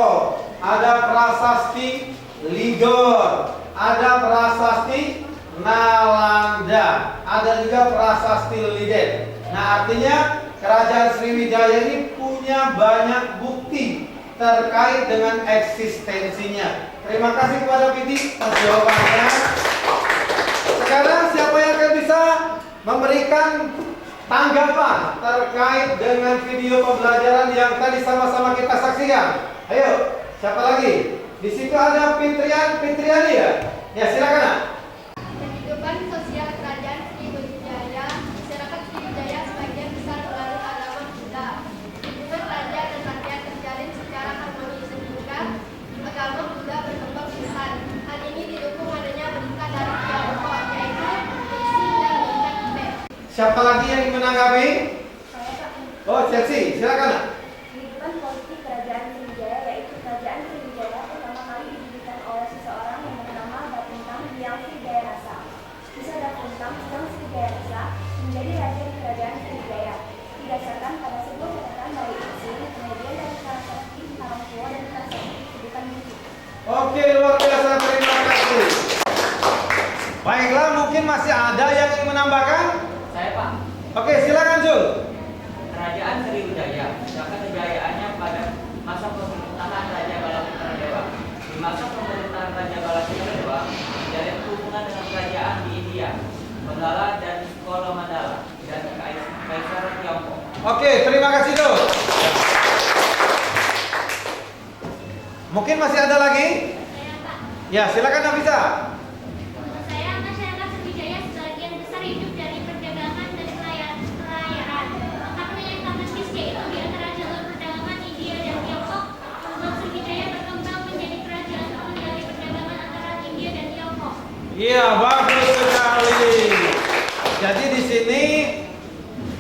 ada prasasti Ligor, ada prasasti Nalanda, ada juga prasasti Liden. Nah, artinya Kerajaan Sriwijaya ini punya banyak bukti terkait dengan eksistensinya. Terima kasih kepada Piti atas jawabannya. Sekarang siapa yang akan bisa memberikan tanggapan terkait dengan video pembelajaran yang tadi sama-sama kita saksikan? Ayo, siapa lagi? Di situ ada Fitriani ya? Ya, silakan. Kehidupan sosial Kerajaan Sriwijaya, masyarakat Sriwijaya sebagian besar menganut agama Buddha. Hubungan raja dan rakyat terjalin secara harmonis sehingga agama Buddha berkembang pesat. Hal ini didukung adanya berita dari Tiongkok, yaitu Ipsing dan berita Tibet. Siapa lagi yang ingin menanggapi? Oh, Chelsea, silakan. Kehidupan politik Kerajaan Sriwijaya, yaitu Kerajaan Sriwijaya pertama kali didirikan oleh seseorang yang bernama Dapuntang Hyang Srijayarasa. Kisah Dapuntang Hyang Srijayarasa menjadi raja di Kerajaan Sriwijaya didasarkan pada sebuah catatan dari Ipsing, kemudian dari prasasti Karangpulo dan prasasti Kedukan Bukit. Oke, luar biasa, terima kasih. Baiklah, mungkin masih ada yang ingin menambahkan? Saya Pak, Oke, silakan Jul. Kerajaan Sriwijaya mencapai kejayaannya pada masa pemerintahan Raja Balapitra Dewa. Di masa pemerintahan Raja Balapitra Dewa, menjalin hubungan dengan kerajaan di India, Bengala dan Coromandala, dan Mungkin masih ada lagi? Saya, Pak. Ya, silakan Nafisa. Menurut saya, masyarakat Sriwijaya sebagian besar hidup dari perdagangan dan kelayaan. Karena yang strategis yaitu di antara jalur perdagangan India dan Tiongkok, membuat Sriwijaya berkembang menjadi kerajaan pengendali perdagangan antara India dan Tiongkok. Iya, bagus sekali. Jadi di sini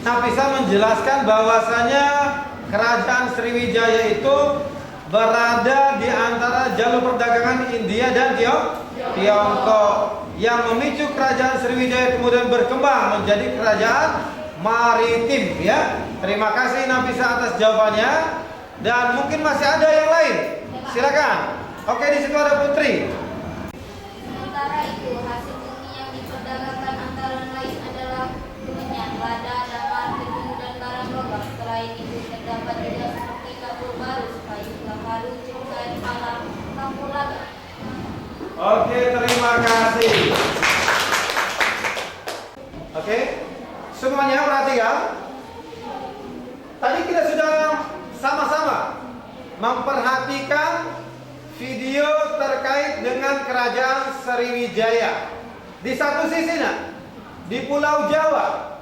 Nafisa menjelaskan bahwasanya kerajaan Sriwijaya itu berada di antara jalur perdagangan India dan Tiongkok yang memicu kerajaan Sriwijaya kemudian berkembang menjadi kerajaan maritim ya. Terima kasih Nafisa atas jawabannya dan mungkin masih ada yang lain. Silakan. Oke, di situ ada Putri. Sementara itu, hasil bumi yang diperdagangkan antara lain adalah minyak, lada, damar, tebu, dan barang logam. Selain itu, terdapat juga seperti kapur barus, kayu haru, cukai, palang, kapulaga. Oke, terima kasih. Oke, semuanya perhatikan. Tadi kita sudah sama-sama memperhatikan video terkait dengan kerajaan Sriwijaya. Di satu sisi, di Pulau Jawa,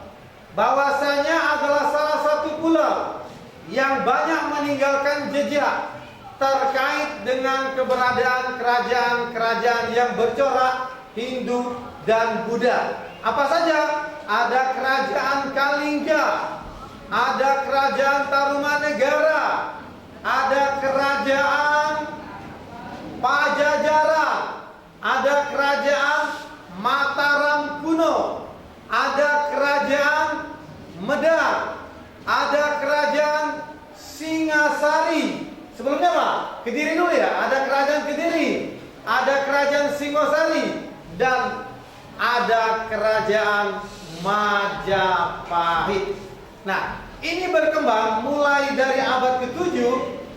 bahwasanya adalah salah satu pulau yang banyak meninggalkan jejak terkait dengan keberadaan kerajaan-kerajaan yang bercorak Hindu dan Buddha. Apa saja? Ada kerajaan Kalingga, ada kerajaan Tarumanegara, ada kerajaan Pajajaran, ada kerajaan Mataram kuno, ada kerajaan Medang, ada kerajaan Singasari. Sebelumnya apa? Kediri dulu ya. Ada kerajaan Kediri, ada kerajaan Singosari, dan ada kerajaan Majapahit. Nah, ini berkembang mulai dari abad ke-7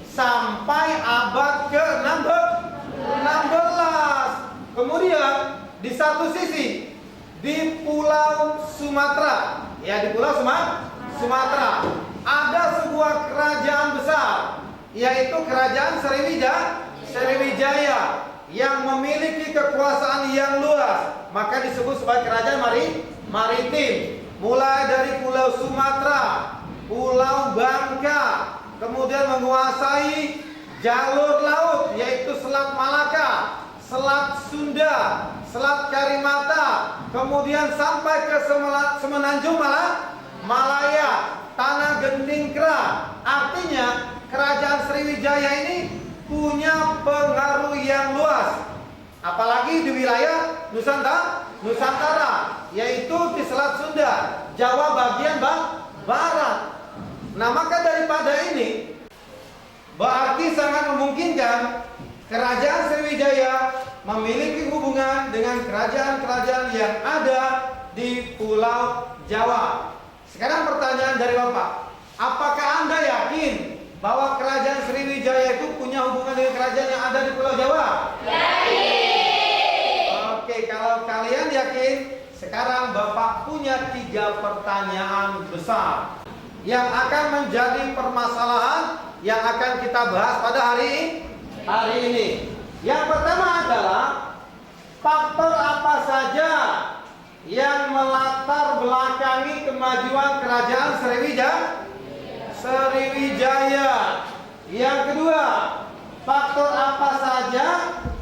sampai abad ke-16. Kemudian di satu sisi di Pulau Sumatera, ya di Pulau Sumatera ada sebuah kerajaan besar, yaitu kerajaan Sriwijaya yang memiliki kekuasaan yang luas, maka disebut sebagai kerajaan maritim. Mulai dari Pulau Sumatera, Pulau Bangka, kemudian menguasai jalur laut yaitu Selat Malaka, Selat Sunda, Selat Karimata, kemudian sampai ke Semenanjung Malaya, Tanah Gendingkra. Artinya kerajaan Sriwijaya ini punya pengaruh yang luas, apalagi di wilayah Nusantara, yaitu di Selat Sunda, Jawa bagian barat. Nah, maka daripada ini berarti sangat memungkinkan kerajaan Sriwijaya memiliki hubungan dengan kerajaan-kerajaan yang ada di Pulau Jawa. Sekarang pertanyaan dari Bapak, apakah Anda yakin bahwa kerajaan Sriwijaya itu punya hubungan dengan kerajaan yang ada di Pulau Jawa? Yakin. Oke, kalau kalian yakin, sekarang Bapak punya 3 pertanyaan besar yang akan menjadi permasalahan yang akan kita bahas pada hari ini. Yang pertama adalah faktor apa saja yang melatar belakangi kemajuan kerajaan Sriwijaya. Yang kedua, faktor apa saja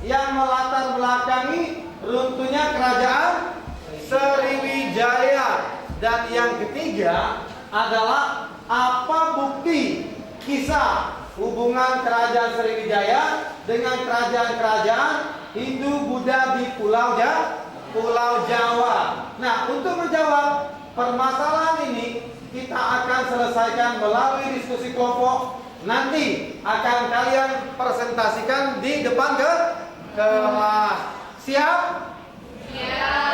yang melatar belakangi runtuhnya kerajaan Sriwijaya. Dan yang ketiga adalah apa bukti kisah hubungan kerajaan Sriwijaya dengan kerajaan-kerajaan Hindu Buddha di Pulau Jawa. Nah, untuk menjawab permasalahan ini kita akan selesaikan melalui diskusi kelompok. Nanti akan kalian presentasikan di depan kelas. Siap?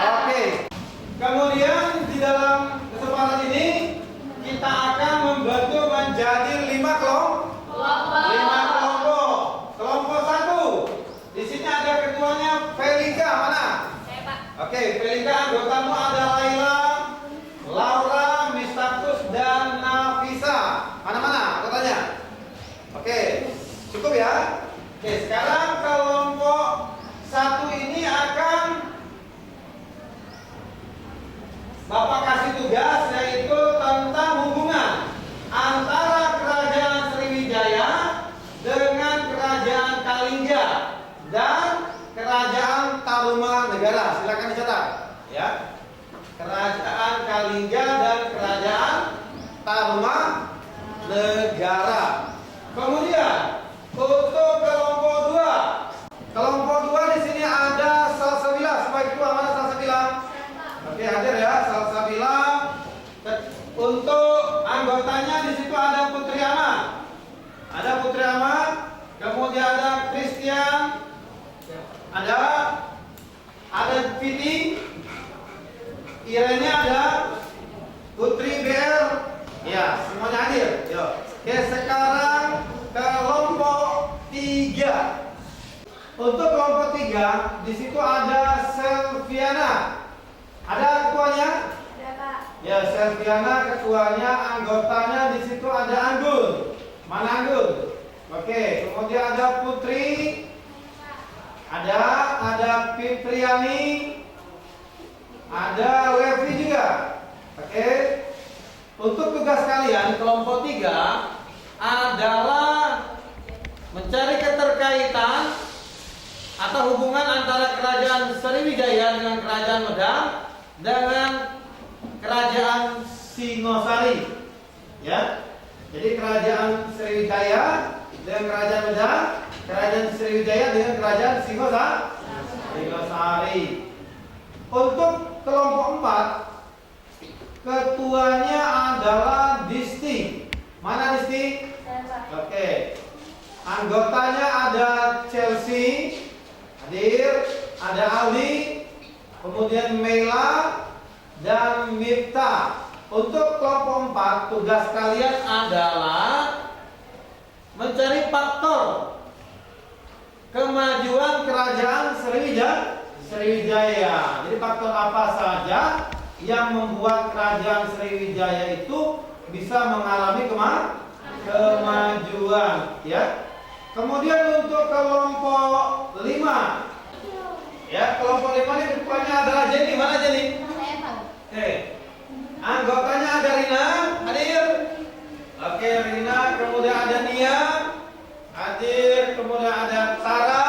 Oke. Kemudian di dalam kesempatan ini kita akan membentuk menjadi 5 kelompok. Kelompok 1. Di sini ada ketuanya Felika, mana? Saya, Pak. Oke, Felika, anggotamu ada Laila, Laura, Mistakus, dan Nafisa. Mana-mana anggotanya? Oke, cukup ya? Oke, sekarang dan Kerajaan Tarumanegara. Silakan dicatat, ya. Kerajaan Kalingga dan Kerajaan Tarumanegara. Kemudian untuk kelompok 2. Kelompok 2 di sini ada Salsabila. Sebaik itu mana Salsabila? Oke, hadir ya Salsabila. Untuk anggotanya di situ ada Putri Ama. Ada Putri Ama, kemudian ada Christian, ada Viti, Irene, ada Putri BR. Ya, semuanya hadir. Yuk. Oke, sekarang kelompok 3. Untuk kelompok 3 di situ ada Selviana. Ada ketuanya? Ada, Pak. Ya, Selviana ketuanya, anggotanya di situ ada Anggun. Mana Anggun? Oke, kemudian ada Putri. Ada Fitriani. Ada Levi juga. Oke. Untuk tugas kalian kelompok 3 adalah mencari keterkaitan atau hubungan antara Kerajaan Sriwijaya dengan Kerajaan Medang dengan Kerajaan Singosari, ya. Jadi Kerajaan Sriwijaya dengan Kerajaan Medang, Kerajaan Sriwijaya dengan Kerajaan Singosari. Untuk kelompok 4, ketuanya adalah Disti. Mana Disti? Saya, Pak. Oke. Anggotanya ada Chelsea, hadir, ada Ali, kemudian Mela dan Miftah. Untuk kelompok 4, tugas kalian adalah mencari faktor kemajuan Kerajaan Sriwijaya. Jadi faktor apa saja yang membuat Kerajaan Sriwijaya itu bisa mengalami kemajuan, ya. Kemudian untuk kelompok 5, ya, kelompok 5 ini ketuanya adalah Jenny. Mana Jenny? Saya, Pak. Oke. Anggotanya ada Rina, hadir. Oke, Rina, kemudian ada Nia, hadir, kemudian ada Tara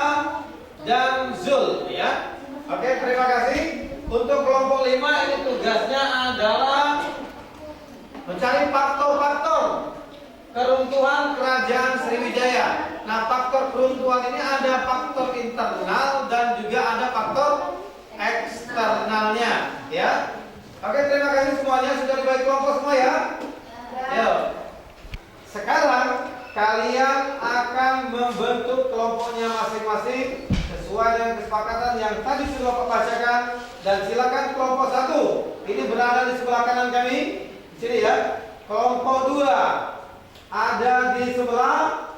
dan Zul, ya. Oke, terima kasih. Untuk kelompok 5 ini tugasnya adalah mencari faktor-faktor keruntuhan Kerajaan Sriwijaya. Nah, faktor keruntuhan ini ada faktor internal dan juga ada faktor eksternalnya, ya. Oke, terima kasih semuanya sudah dibagi kelompok semua, ya. Yuk. Sekarang kalian akan membentuk kelompoknya masing-masing sesuai dengan kesepakatan yang tadi sudah Bapak bacakan. Dan silakan kelompok 1 ini berada di sebelah kanan kami di sini, ya. Kelompok 2 ada di sebelah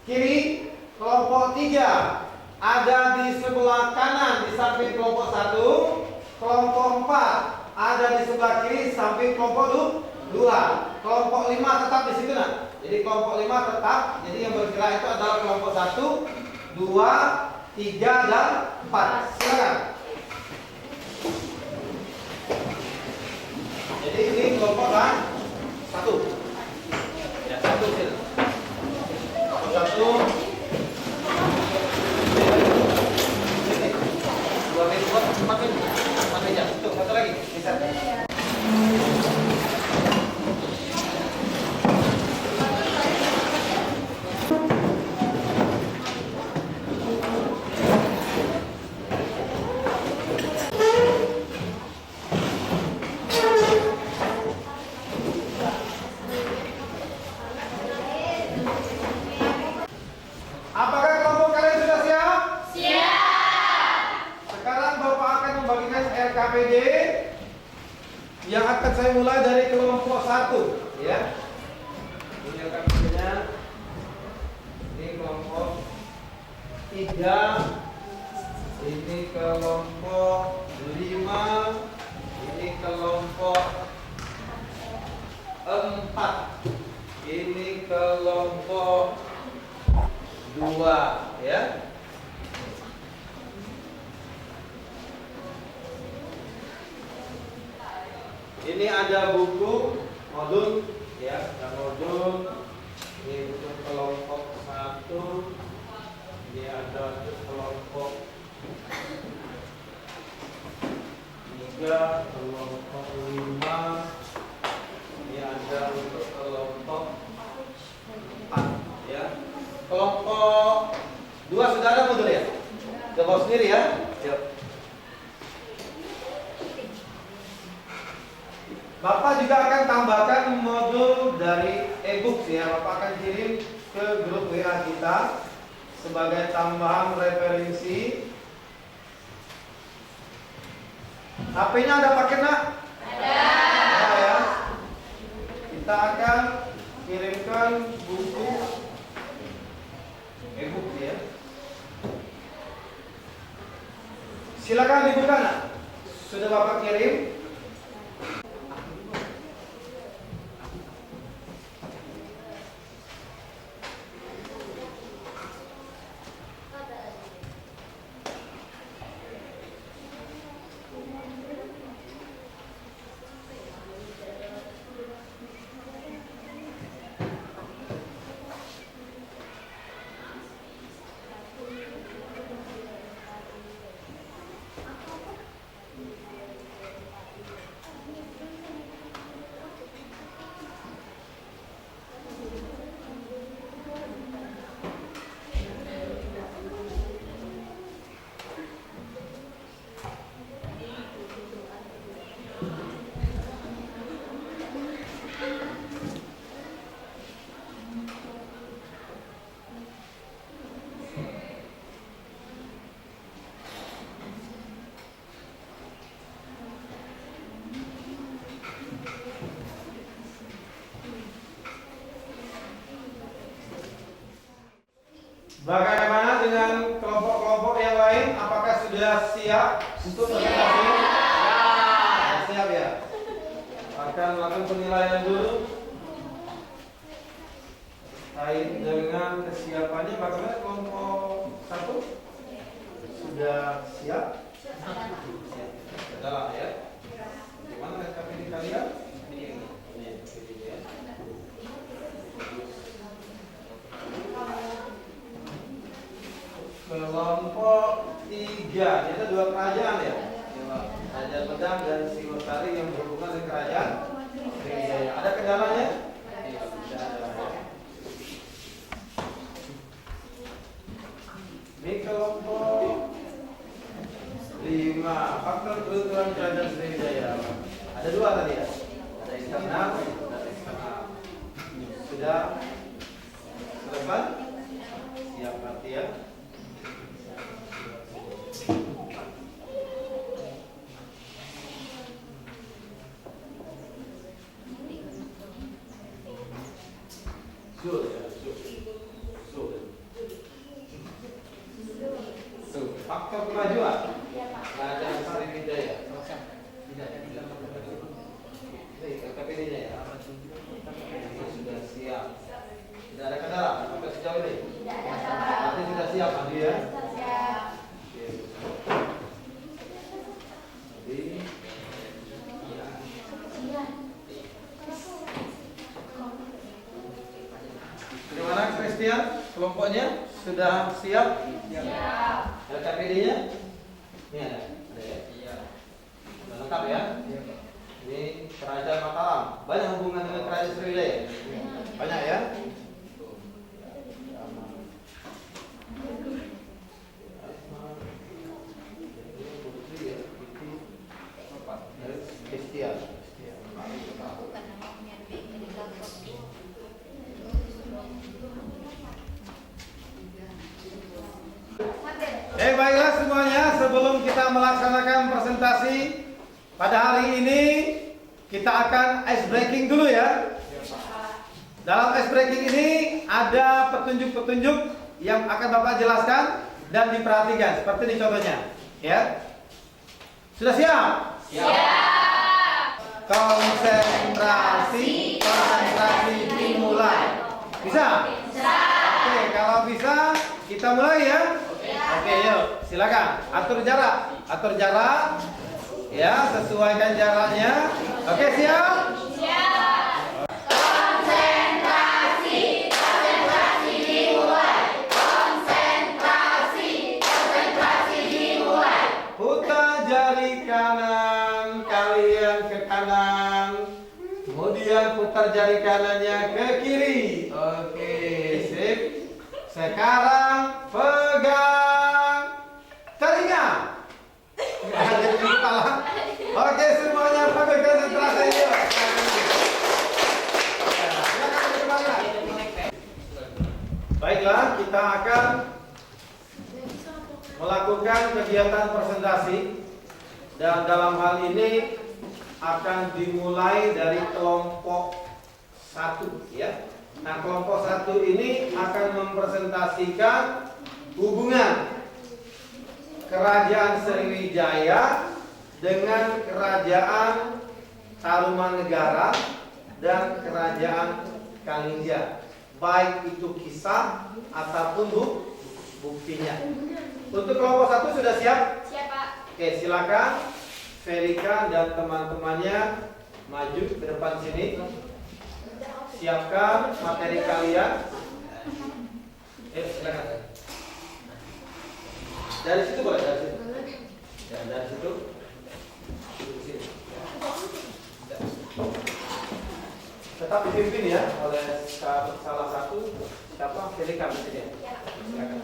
kiri. Kelompok 3 ada di sebelah kanan di samping kelompok 1. Kelompok 4 ada di sebelah kiri samping kelompok 2. Kelompok 5 tetap di situ, nah. Jadi kelompok 5 tetap. Jadi yang bergerak itu adalah kelompok 1, 2, 3 dan 4. Silakan. Jadi ini kelompok 1. Ya, 1 sini. Kelompok 1. 2 meja, 4 meja. 4 meja. Tuh, satu lagi. Bisa. Apakah kelompok kalian sudah siap? Siap. Sekarang Bapak akan membagikan RKPD yang akan saya mulai dari kelompok 1, ya. Ini RKPD-nya. Ini kelompok 3. Ini kelompok 5. Ini kelompok 4. Ini kelompok 2, ya. Ini ada buku modul, ya, ada modul. Ini untuk kelompok 1. Ini ada untuk kelompok 3, kelompok 5, ini ada untuk kelompok 4 ya. Kelompok 2 sudah ada modul ya? Sudah bawa sendiri ya? Yuk. Bapak juga akan tambahkan modul dari e-book ya. Bapak akan kirim ke grup WA kita sebagai tambahan referensi. HP-nya ada pakai nak? Ada ya. Kita akan kirimkan buku e-book ya. Silakan dibuka nak. Sudah Bapak kirim. Bagaimana dengan kelompok-kelompok yang lain? Apakah sudah siap untuk presentasi? Siap ya. Akan melakukan penilaian dulu terkait dengan kesiapannya. Bagaimana kelompok 1? Sudah siap? Sudah lah ya. Gimana SKPD kalian? Ini ya. Kelompok 3, ini ada 2 kerajaan ya, Kerajaan Pedang dan Singosari yang berhubungan dengan kerajaan Sriwijaya. Ada kendalanya? Tidak ada. Ini kelompok 5, faktor keuntungan kerajaan Sriwijaya. Ada 2 tadi ya, ada internal dan eksternal. Sudah selesai? Siap berarti ya. Faktor kemajuan kerajaan Sriwijaya. Ini KPD-nya ya. Ini sudah siap. Tidak ada kendala sampai sejauh ini. Nanti sudah siap Andi ya. Gimana Christian? Kelompoknya sudah siap? Siap. Ada KPD-nya? Ini ada ya? Iya. Sudah lengkap ya? Ini Kerajaan Mataram. Banyak hubungan dengan Kerajaan Sriwijaya? Banyak ya? Baiklah semuanya, sebelum kita melaksanakan presentasi pada hari ini, kita akan ice breaking dulu ya. Dalam ice breaking ini ada petunjuk-petunjuk yang akan Bapak jelaskan dan diperhatikan. Seperti ini contohnya, ya. Sudah siap? Siap. Konsentrasi dimulai. Bisa? Bisa. Oke, kalau bisa kita mulai ya. Oke, yuk, silakan. Atur jarak, ya, sesuaikan jaraknya. Oke, siap? Siap. Konsentrasi dimulai. Konsentrasi kanan, kalian ke kanan. Kemudian putar jari kanannya ke kiri. Oke, sip. Sekarang pegang telinga. Jadi kepala. Oke, semuanya pegang konsentrasi. Baiklah, kita akan melakukan kegiatan presentasi dan dalam hal ini akan dimulai dari kelompok 1 ya. Nah, kelompok 1 ini akan mempresentasikan hubungan Kerajaan Sriwijaya dengan Kerajaan Tarumanegara dan Kerajaan Kalingga, baik itu kisah ataupun buktinya. Untuk kelompok 1 sudah siap? Siap, Pak. Oke, silakan Ferika dan teman-temannya maju ke depan sini. Siapkan materi kalian. Silakan. Dari situ boleh, dari situ. Ya, dari situ. Sini. Tetap dipimpin ya oleh salah satu siapa? Ferika misalnya. Silakan.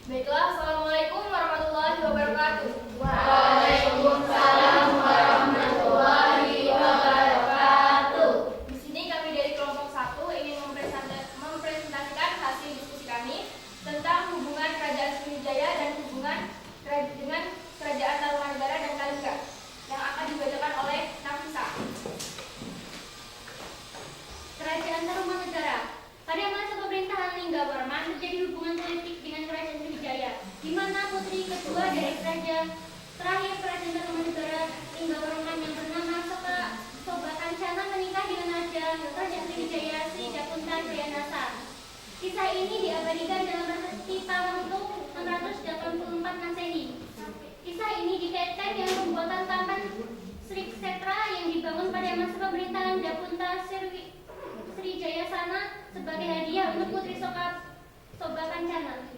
Baiklah, Assalamualaikum warahmatullahi wabarakatuh. Waalaikumsalam warahmatullahi wabarakatuh. Di sini kami dari kelompok 1 ingin mempresentasikan hasil diskusi kami tentang hubungan Kerajaan Sriwijaya dan hubungan dengan Kerajaan Tarumanegara dan Kalingga yang akan dibacakan oleh Nafisa. Kerajaan Tarumanegara. Pada masa pemerintahan Linggawarman terjadi hubungan politik dengan Kerajaan Sriwijaya, di mana putri kedua dari terakhir Kerajaan Tarumanegara Linggawarman yang bernama Soba Kancana menikah dengan Raja Kerajaan Sriwijaya Sri Jakunta Jayanasa. Kisah ini diabadikan dalam prasasti tahun 684 Masehi. Kisah ini dikaitkan dengan pembuatan taman Sri Kshetra yang dibangun pada masa pemerintahan Jakunta Sriwijaya Sana sebagai hadiah untuk Putri Soba Kancana.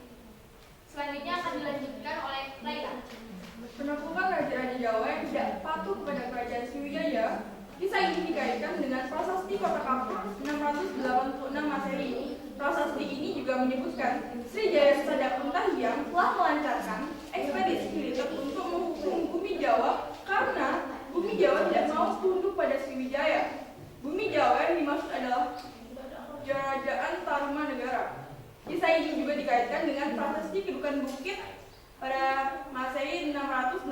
Selanjutnya akan dilanjutkan oleh Laila. Penaklukan raja-raja Jawa yang tidak patuh kepada Kerajaan Sriwijaya. Kisah ini dikaitkan dengan prasasti Kota Kapur 686 Masehi. Prasasti ini juga menyebutkan Sriwijaya Jakunta yang telah melancarkan ekspedisi militer untuk menghukum bumi Jawa karena bumi Jawa tidak mau tunduk pada Sriwijaya. Bumi Jawa yang dimaksud adalah Kerajaan Tarumanegara. Kisah ini juga dikaitkan dengan prasasti Kedukan Bukit pada Masehi 688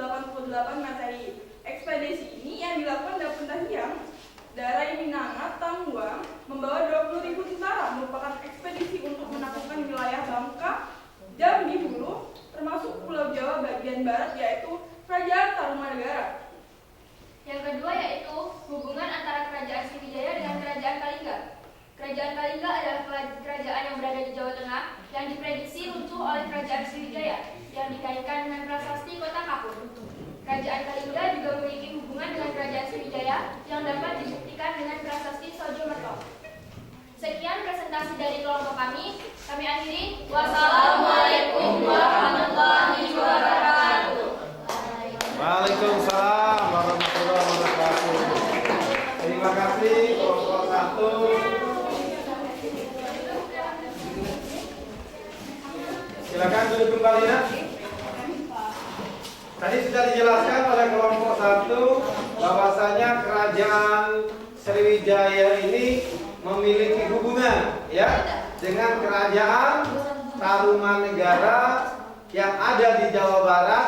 Masehi. Ekspedisi ini yang dilakukan Dapunta Hyang, Darai Minangat Tangguang, membawa 20.000 tentara, merupakan ekspedisi untuk menaklukkan wilayah Bangka, Jambi Hulu, termasuk Pulau Jawa bagian barat yaitu Kerajaan Tarumanegara. Yang kedua yaitu hubungan antara Kerajaan Sriwijaya dengan Kerajaan Kalingga. Kerajaan Kalingga adalah kerajaan yang berada di Jawa Tengah yang diprediksi runtuh oleh Kerajaan Sriwijaya yang dikaitkan dengan prasasti Kota Kapur. Kerajaan Kalingga juga memiliki hubungan dengan Kerajaan Sriwijaya yang dapat dibuktikan dengan prasasti Sojo Merto. Sekian presentasi dari kelompok kami akhiri. Wassalamualaikum warahmatullahi wabarakatuh. Waalaikumsalam warahmatullahi wabarakatuh. Terima kasih kelompok 1. Silakan duduk kembali ya. Tadi sudah dijelaskan oleh kelompok 1 bahwasanya Kerajaan Sriwijaya ini memiliki hubungan ya dengan Kerajaan Tarumanegara yang ada di Jawa Barat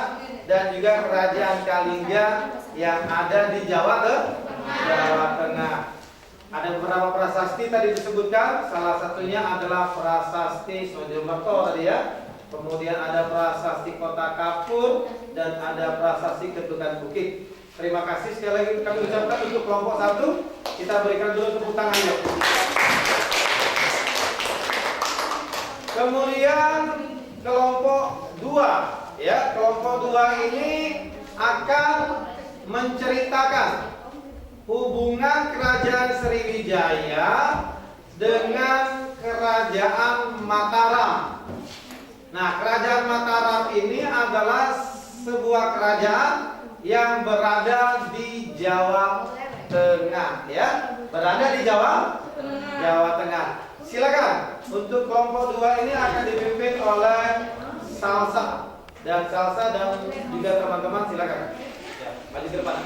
dan juga Kerajaan Kalingga yang ada di Jawa Tengah. Ada beberapa prasasti tadi disebutkan, salah satunya adalah prasasti Sojo Merto tadi ya. Kemudian ada prasasti Kota Kapur dan ada prasasti Kedukan Bukit. Terima kasih sekali lagi kami ucapkan untuk kelompok 1. Kita berikan dulu tepuk tangan yuk. Kemudian kelompok 2 ya, kelompok 2 ini akan menceritakan hubungan Kerajaan Sriwijaya dengan Kerajaan Mataram. Nah, kerajaan Mataram ini adalah sebuah kerajaan yang berada di Jawa Tengah, ya. Berada di Jawa Tengah. Silakan. Untuk kelompok 2 ini akan dipimpin oleh Salsa dan juga teman-teman silakan. Ya, maju ke depan.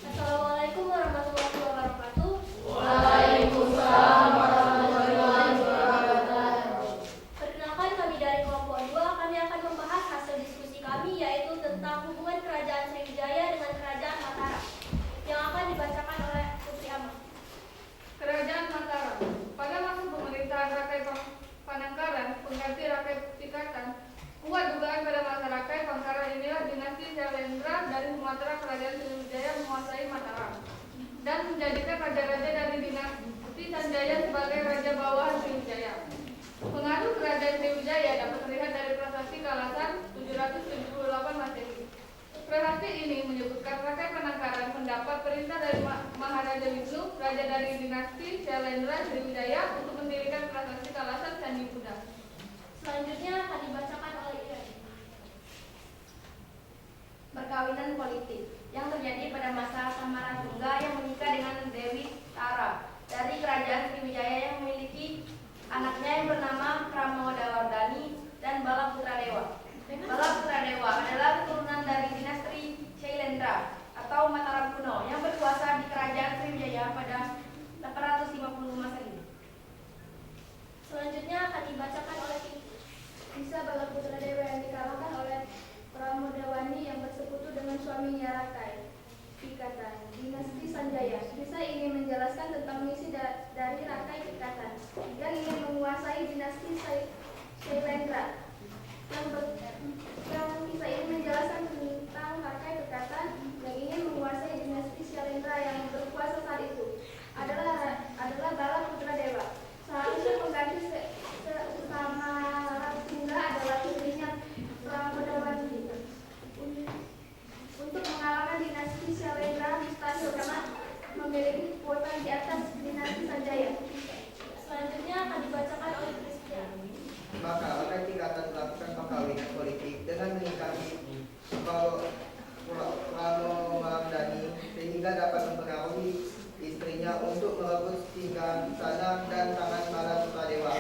Assalamualaikum warahmatullahi wabarakatuh. Waalaikumsalam warahmatullahi wabarakatuh. Perkenalkan, kami dari kelompok 2, kami akan membahas hasil diskusi kami yaitu tentang hubungan kerajaan Sriwijaya dengan kerajaan Mataram yang akan dibacakan oleh Putri Amang. Kerajaan Mataram. Pada masa pemerintahan Rakai Panangkaran, pengganti Rakai Pikatan, kuat dugaan pada masa Rakai Pangkaran inilah dinasti Syailendra dari Sumatera Kerajaan Sriwijaya menguasai Mataram dan menjadikan raja-raja dari dinasti Sanjaya sebagai raja bawahan Sriwijaya. Pengaruh kerajaan Sriwijaya dapat terlihat dari prasasti Kalasan 778 Masehi. Prasasti ini menyebutkan Rakai Panangkaran mendapat perintah dari Maharaja Wisnu, raja dari dinasti Syailendra Sriwijaya, untuk mendirikan prasasti Kalasan Candi Buddha. Selanjutnya akan dibacakan oleh Irani. Perkawinan politik yang terjadi pada masa Samaratungga yang menikah dengan Dewi Tara dari kerajaan Sriwijaya yang memiliki anaknya yang bernama Pramodawardhani dan Bala Putra Dewa. Bala Putra Dewa adalah keturunan dari dinasti Syailendra atau Mataram kuno yang berkuasa di kerajaan Sriwijaya pada 850 Masehi. Selanjutnya akan dibacakan oleh Kisah Bala Putra Dewa yang dikalahkan oleh Pramodawardhani yang bersekutu dengan suaminya Rakai Pikatan, dinasti Sanjaya. Kisah ini menjelaskan tentang misi dari Rakai Pikatan yang ingin menguasai dinasti Syailendra. Yang kisah ini menjelaskan tentang Rakai Pikatan yang ingin menguasai dinasti Syailendra yang berkuasa saat itu adalah Bala Putra Dewa. Seharusnya pengganti Samaratungga adalah putrinya Pramodawardhani. Untuk mengalahkan dinasti Syailendra, mustahil karena memiliki kekuatan di atas dinasti Sanjaya. Selanjutnya akan dibacakan oleh Christian. Maka Rakai Pikatan melakukan perkawinan politik dengan menikahi Pramodawardhani sehingga dapat mempengaruhi istrinya untuk merebut singgasana dan tangan Bala Putra Dewa.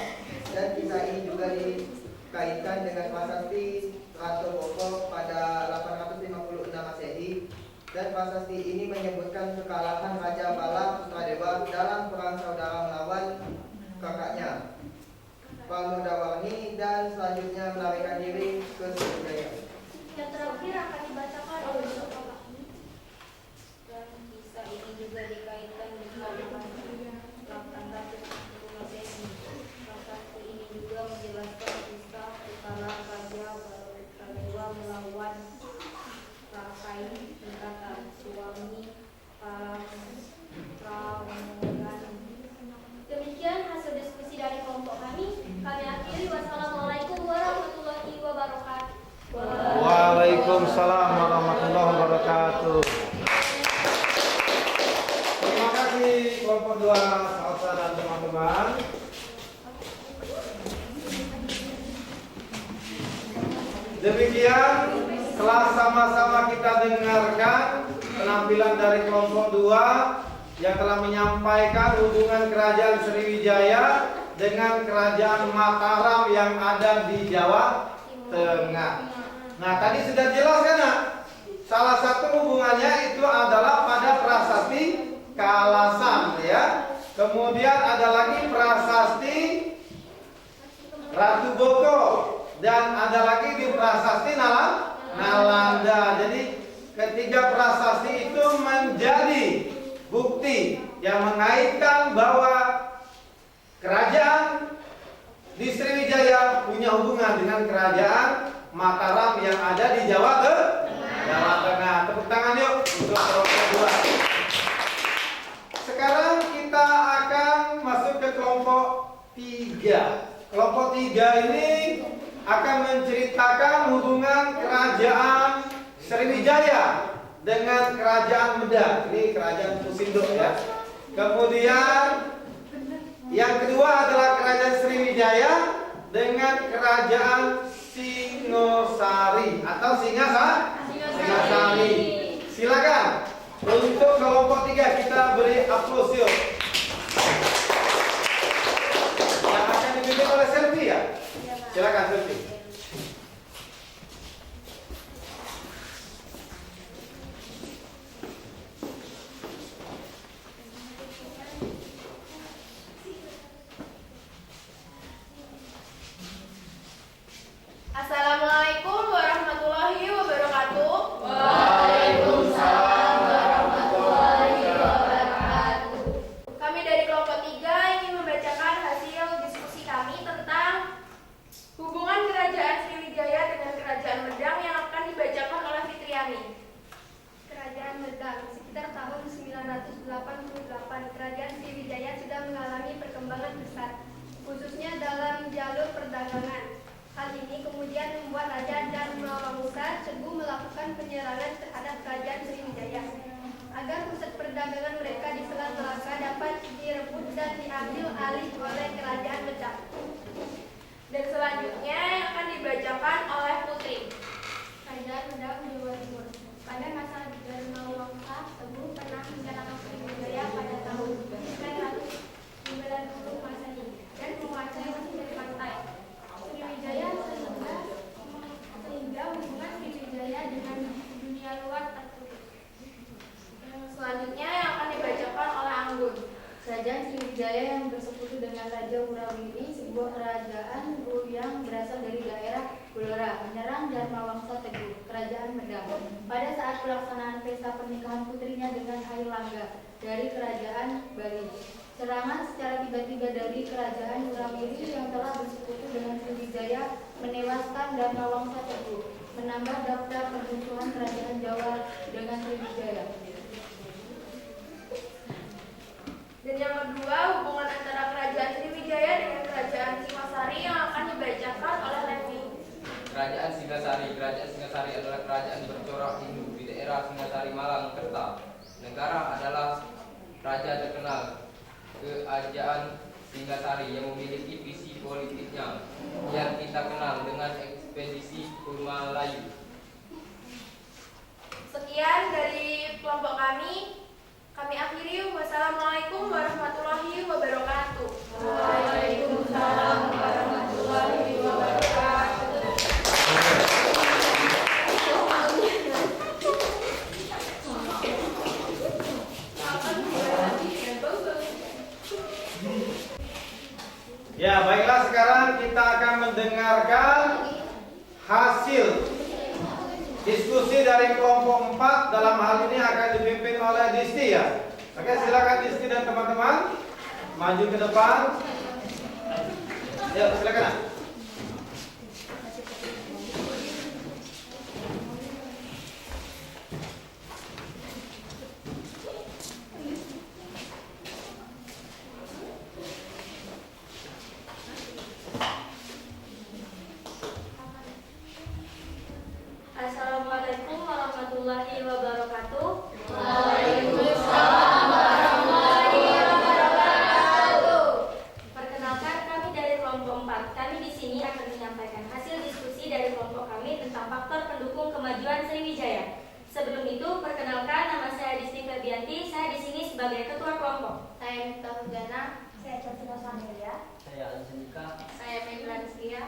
Dan kisah ini juga dikaitkan dengan prasasti Ratu Boko pada 856 Masehi, dan prasasti ini menyebutkan kekalahan Raja Bala Putra Dewa dalam perang saudara melawan kakaknya Pramodawardhani dan selanjutnya melarikan diri ke Sriwijaya. Yang terakhir akan dibacakan oleh Bapak. Dan kisah ini juga dikaitkan dengan 860 Masehi. Prasasti ini juga menjelaskan kisah kekalahan Raja Bala Putra Dewa melawan Rakai Pikatan, suami Pramodawardhani. Demikian hasil diskusi dari kelompok kami. Kami akhiri. Wassalamualaikum warahmatullahi wabarakatuh. Waalaikumsalam warahmatullahi wabarakatuh. Terima kasih kelompok 2 Salsa dan teman-teman. Demikian telah sama-sama kita dengarkan penampilan dari kelompok 2 yang telah menyampaikan hubungan kerajaan Sriwijaya dengan kerajaan Mataram yang ada di Jawa Tengah. Nah, tadi sudah jelas kan, nak? Salah satu hubungannya itu adalah pada prasasti Kalasan, ya. Kemudian ada lagi prasasti Ratu Boko dan ada lagi di prasasti Nalanda. Jadi ketiga prasasti itu menjadi bukti yang mengaitkan bahwa kerajaan di Sriwijaya punya hubungan dengan kerajaan Mataram yang ada di Jawa Tengah. Tepuk tangan yuk untuk kelompok 2. Sekarang kita akan masuk ke kelompok 3. Kelompok 3 ini akan menceritakan hubungan kerajaan Sriwijaya dengan kerajaan Medan. Ini kerajaan Pusindo ya. Kemudian yang kedua adalah kerajaan Sriwijaya dengan kerajaan Singosari atau Singasari. Silakan untuk kelompok 3 kita beri aplaus yuk. Yang akan dipimpin oleh Selvi ya. Silakan Selvi. Assalamualaikum warahmatullahi wabarakatuh. Waalaikumsalam warahmatullahi wabarakatuh. Kami dari kelompok 3 ingin membacakan hasil diskusi kami tentang hubungan kerajaan Sriwijaya dengan kerajaan Medang yang akan dibacakan oleh Fitriani. Kerajaan Medang sekitar tahun 988, kerajaan Sriwijaya sudah mengalami perkembangan besar, khususnya dalam jalur perdagangan. Hal ini kemudian membuat Raja Dharmawangsa Teguh melakukan penyerangan terhadap kerajaan Sriwijaya agar pusat perdagangan mereka di Selat Melaka dapat direbut dan diambil alih oleh kerajaan Medang. Dan selanjutnya yang akan dibacakan oleh Putri. Kerajaan Medang Jawa Timur. Pada masa Dharmawangsa Teguh pernah menyerang Sriwijaya pada tahun 990 Masehi dan menguasai pesisir pantai Sriwijaya sehingga hubungan Sriwijaya dengan dunia luar terputus. Selanjutnya yang akan dibacakan oleh Anggun. Kerajaan Sriwijaya yang bersekutu dengan Raja Wurawiri, sebuah kerajaan yang berasal dari daerah Blora, menyerang Dharmawangsa Teguh, kerajaan Medang, pada saat pelaksanaan pesta pernikahan putrinya dengan Hailangga dari kerajaan Bali. Serangan secara tiba-tiba dari kerajaan Wurawiri yang telah bersekutu dengan Sriwijaya menewaskan Dharmawangsa Teguh, menambah daftar permusuhan kerajaan Jawa dengan Sriwijaya. Dan yang kedua, hubungan antara kerajaan Sriwijaya dengan kerajaan Singasari yang akan dibacakan oleh Levi. Kerajaan Singasari adalah kerajaan bercorak Hindu di daerah Singasari, Malang, Kerta. Negara adalah raja terkenal kerajaan Singasari yang memiliki visi politiknya yang kita kenal dengan ekspedisi Kurmalayu. Sekian dari kelompok kami. Kami akhiri. Wassalamualaikum warahmatullahi wabarakatuh. Waalaikumsalam warahmatullahi wabarakatuh. Ya, baiklah, sekarang kita akan mendengarkan hasil diskusi dari kelompok 4. Dalam hal ini akan dipimpin oleh Disti ya. Oke, silakan Disti dan teman-teman maju ke depan. Ya, silakan. Assalamualaikum warahmatullahi wabarakatuh. Waalaikumsalam warahmatullahi wabarakatuh. Perkenalkan, kami dari kelompok 4. Kami di sini akan menyampaikan hasil diskusi dari kelompok kami tentang faktor pendukung kemajuan Sriwijaya. Sebelum itu, perkenalkan, nama saya Disti Febianti. Saya di sini sebagai ketua kelompok. Saya Mita Hudana. Saya Catina Samelia. Saya Alsenika. Saya Meglan Setia.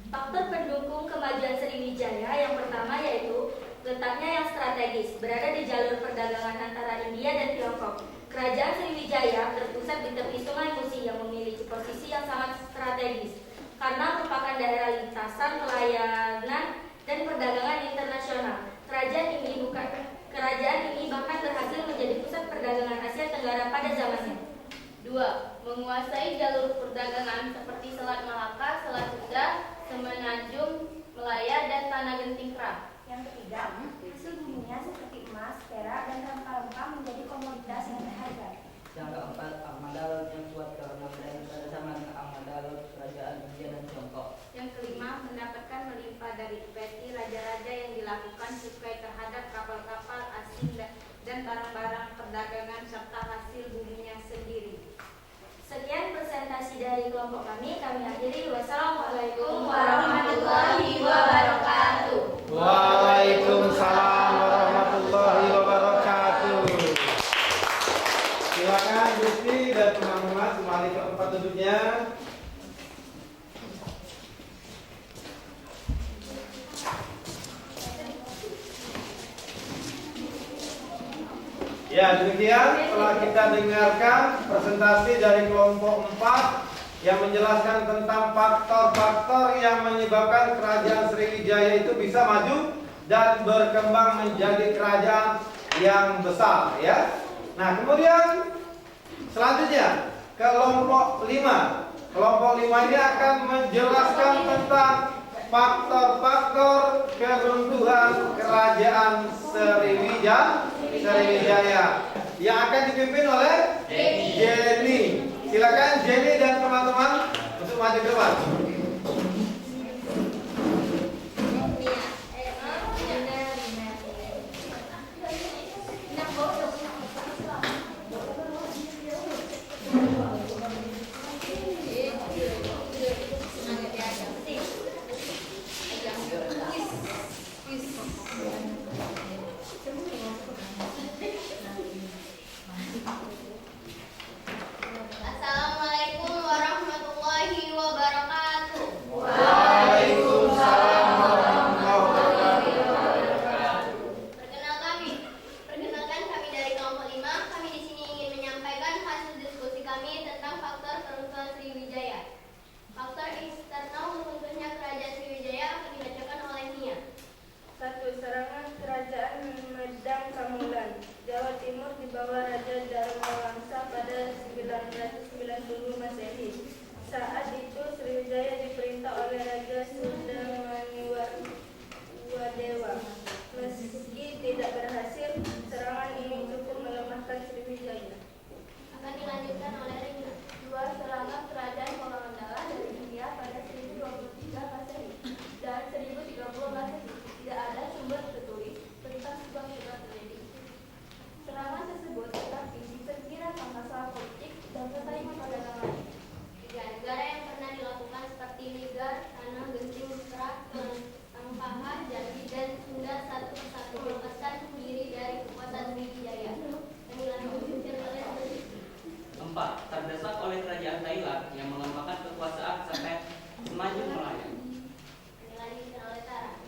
Faktor pendukung kemajuan Sriwijaya yang pertama yaitu letaknya yang strategis, berada di jalur perdagangan antara India dan Tiongkok. Kerajaan Sriwijaya terpusat di tepi Sungai Musi yang memiliki posisi yang sangat strategis karena merupakan daerah lintasan pelayanan dan perdagangan internasional. Kerajaan ini bahkan berhasil menjadi pusat perdagangan Asia Tenggara pada zamannya. 2. Menguasai jalur perdagangan seperti Selat Malaka, Selat Sunda, Semenanjung, Melaya, dan Tanah Genting Kram. Yang ketiga, hasil buminya seperti emas, perak, dan rempah-rempah menjadi komoditas yang berharga. Yang keempat, modal yang kuat karena berada pada zaman Assalamualaikum warahmatullahi wabarakatuh. Waalaikumsalam warahmatullahi wabarakatuh. Silakan Gusti dan teman-teman kembali ke tempat duduknya. Ya, demikian telah kita dengarkan presentasi dari kelompok 4 yang menjelaskan tentang faktor-faktor yang menyebabkan kerajaan Sriwijaya itu bisa maju dan berkembang menjadi kerajaan yang besar, ya. Nah, kemudian selanjutnya kelompok 5. Kelompok 5 ini akan menjelaskan tentang faktor-faktor keruntuhan kerajaan Sriwijaya yang akan dipimpin oleh Jenny. Silakan Jenny dan teman-teman untuk maju ke depan. Assalamualaikum warahmatullahi wabarakatuh. Waalaikumsalam warahmatullahi wabarakatuh. Perkenalkan kami dari kelompok 5. Kami di sini ingin menyampaikan hasil diskusi kami tentang faktor keruntuhan Sriwijaya. Faktor eksternal runtuhnya kerajaan Sriwijaya akan dibacakan oleh Nia. 1. Serangan kerajaan Medang Kamulan, Jawa Timur di bawah Raja Dharma Wangsa pada 990 Masehi. Saat itu Sriwijaya diperintah oleh Raja Sudamaniwadewa. Meski tidak berhasil, serangan ini cukup melemahkan Sriwijaya. Akan dilanjutkan oleh Rina. 2. Serangan kerajaan Kolomandala dari India pada 1023 Masehi dan 1030 Masehi. Tidak ada sumber tertulis tentang sebab terjadi serangan tersebut, tetapi diperkirakan masalah politik dan persaingan perdagangan. 3. Negara yang pernah dilakukan seperti Ligar, Tanah, Genting, Perak, Tampahan, Jambi, dan Sunda satu persatu melepaskan diri dari kekuasaan Sriwijaya. Dan dilanjutkan oleh 4. Terdesak oleh kerajaan Thailand yang mengembangkan kekuasaan sampai Semenanjung Malaya. Dilanjutkan oleh Tara.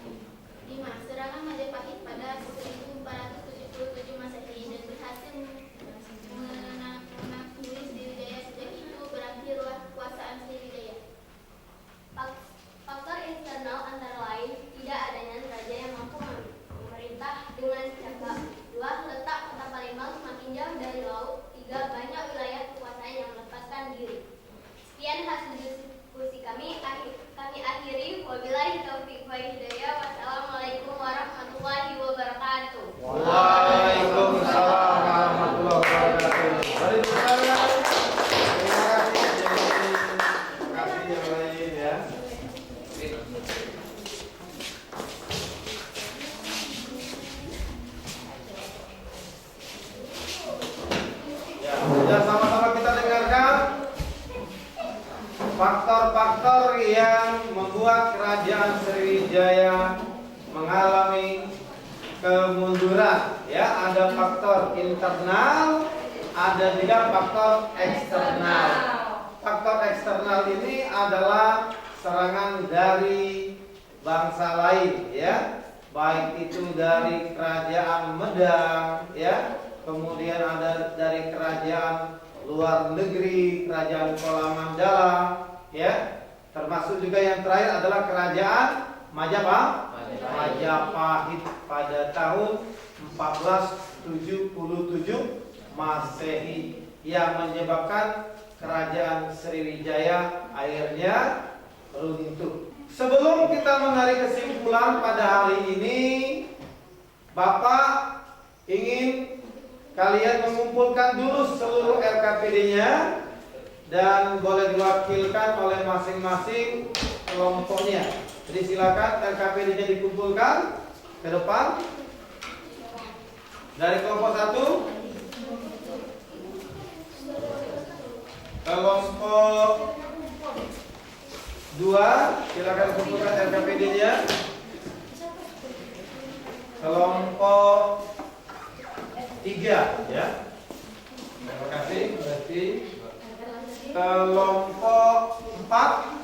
5. Serangan Majapahit pada 1477 Masehi dan berhasil menaklukkan Sriwijaya. Sejak itu berakhirlah kekuasaan Sriwijaya. Faktor eksternal antara lain tidak adanya raja yang mampu memerintah dengan cakap. 2. Letak kota Palembang semakin jauh dari laut. 3. Banyak wilayah kekuasaan yang melepaskan diri. Sekian hasil diskusi kami akhiri. Wabillahi taufiq wal hidayah. Wassalamualaikum warahmatullahi wabarakatuh. Waalaikumsalam warahmatullahi wabarakatuh. Mari berjalan. Terima kasih Jenny. Terima kasih yang lain, ya. Ya, sudah sama-sama kita dengarkan faktor-faktor yang membuat kerajaan Sriwijaya mengalami kemunduran. Ya, ada faktor internal, ada juga faktor eksternal. Faktor eksternal ini adalah serangan dari bangsa lain, ya, baik itu dari kerajaan Medang, ya, kemudian ada dari kerajaan luar negeri, kerajaan Kolomandala, ya, termasuk juga yang terakhir adalah kerajaan Majapahit pada tahun 1477 Masehi yang menyebabkan kerajaan Sriwijaya akhirnya runtuh. Sebelum kita menarik kesimpulan pada hari ini, Bapak ingin kalian mengumpulkan dulu seluruh LKPD-nya dan boleh diwakilkan oleh masing-masing kelompoknya. Jadi silakan LKPD-nya dikumpulkan ke depan. Dari kelompok 1, kelompok 2, silakan kumpulkan LKPD-nya. Kelompok 3 ya. Terima kasih. Berarti kelompok 4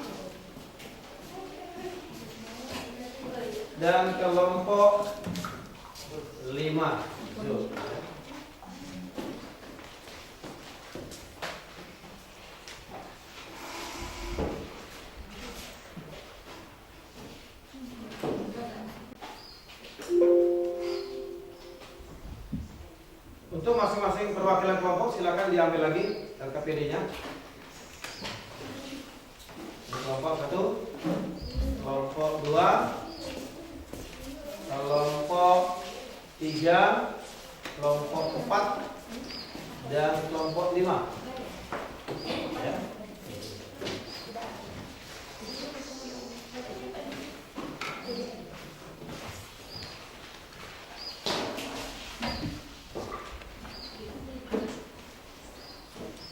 dan kelompok 5. Untuk masing-masing perwakilan kelompok silakan diambil lagi LKPD-nya. Kelompok 1, kelompok 2, kelompok 3, kelompok 4, dan kelompok 5. Ya.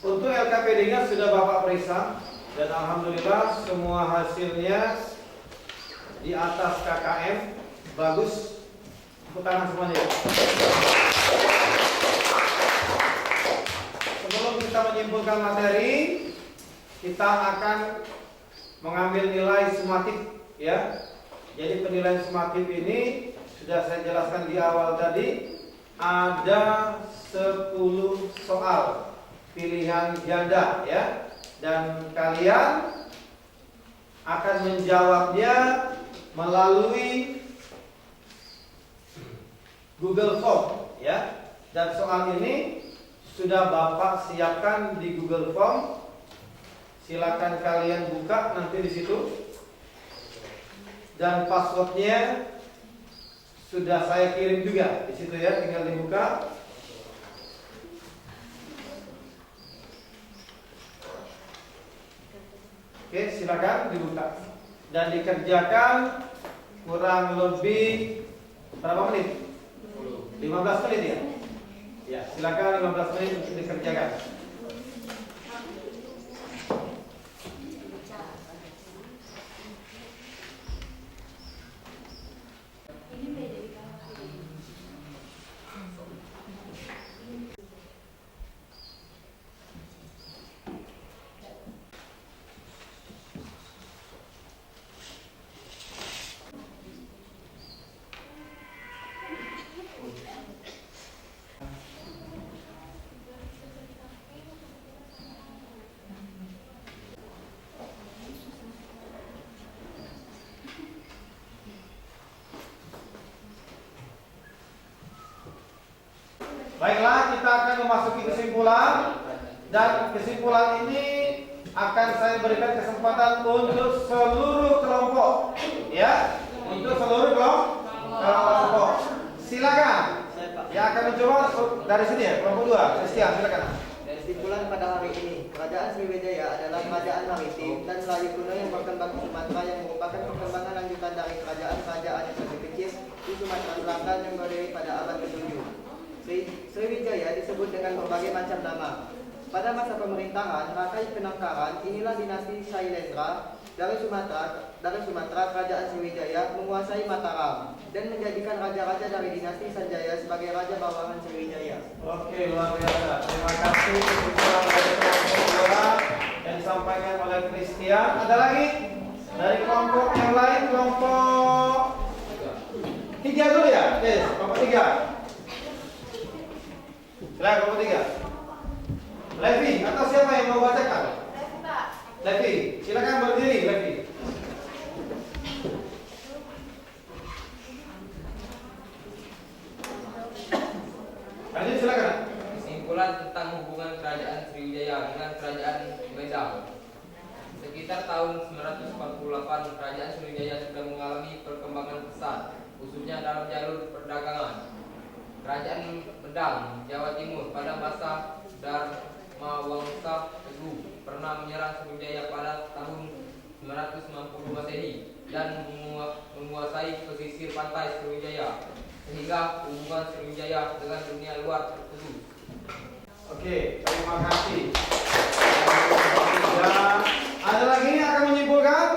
Untuk LKPD-nya sudah Bapak periksa dan alhamdulillah semua hasilnya di atas KKM bagus. Tepuk tangan semuanya. Sebelum kita menyimpulkan materi, kita akan mengambil nilai sumatif ya. Jadi penilaian sumatif ini sudah saya jelaskan di awal tadi, ada 10 soal pilihan ganda ya, dan kalian akan menjawabnya melalui Google Form ya, dan soal ini sudah Bapak siapkan di Google Form. Silakan kalian buka nanti di situ, dan passwordnya sudah saya kirim juga di situ ya, tinggal dibuka. Oke, silakan dibuka dan dikerjakan kurang lebih berapa menit? 15 menit ya? Ya, silakan 15 menit untuk dikerjakan. Baiklah, kita akan memasuki kesimpulan, dan kesimpulan ini akan saya berikan kesempatan untuk seluruh kelompok ya, untuk seluruh kelompok. Silakan. Yang akan mencoba dari sini ya, kelompok 2. Christian, silakan. Kesimpulan pada hari ini, Kerajaan Sriwijaya adalah kerajaan maritim dan Melayu kuno yang berkembang di Sumatera, yang merupakan perkembangan lanjutan dari kerajaan-kerajaan yang lebih kecil di Sumatera Selatan yang berdiri pada abad ke-7. Sriwijaya disebut dengan berbagai macam nama. Pada masa pemerintahan Rakai Penangkaran, inilah dinasti Sailendra dari Sumatera, Kerajaan Sriwijaya menguasai Mataram dan menjadikan raja-raja dari dinasti Sanjaya sebagai raja bawahan Sriwijaya. Oke, luar biasa. Terima kasih kesimpulan dari kelompok 2 yang disampaikan oleh Christian. Ada lagi dari kelompok yang lain, kelompok 3 dulu ya? Yes, kelompok 3. Silakan kelompok 3. Levi, atau siapa yang mau bacakan? Levi, Pak. Levi, silakan berdiri, Levi. Lanjut, silakan. Kesimpulan tentang hubungan kerajaan Sriwijaya dengan kerajaan Medan. Sekitar tahun 948, kerajaan Sriwijaya sudah mengalami perkembangan pesat, khususnya dalam jalur perdagangan. Kerajaan Medang, Jawa Timur pada masa Dharmawangsa Teguh pernah menyerang Sriwijaya pada tahun 990 Masehi dan menguasai pesisir pantai Sriwijaya, sehingga hubungan Sriwijaya dengan dunia luar terputus. Oke, terima kasih. Ada lagi yang akan menyimpulkan?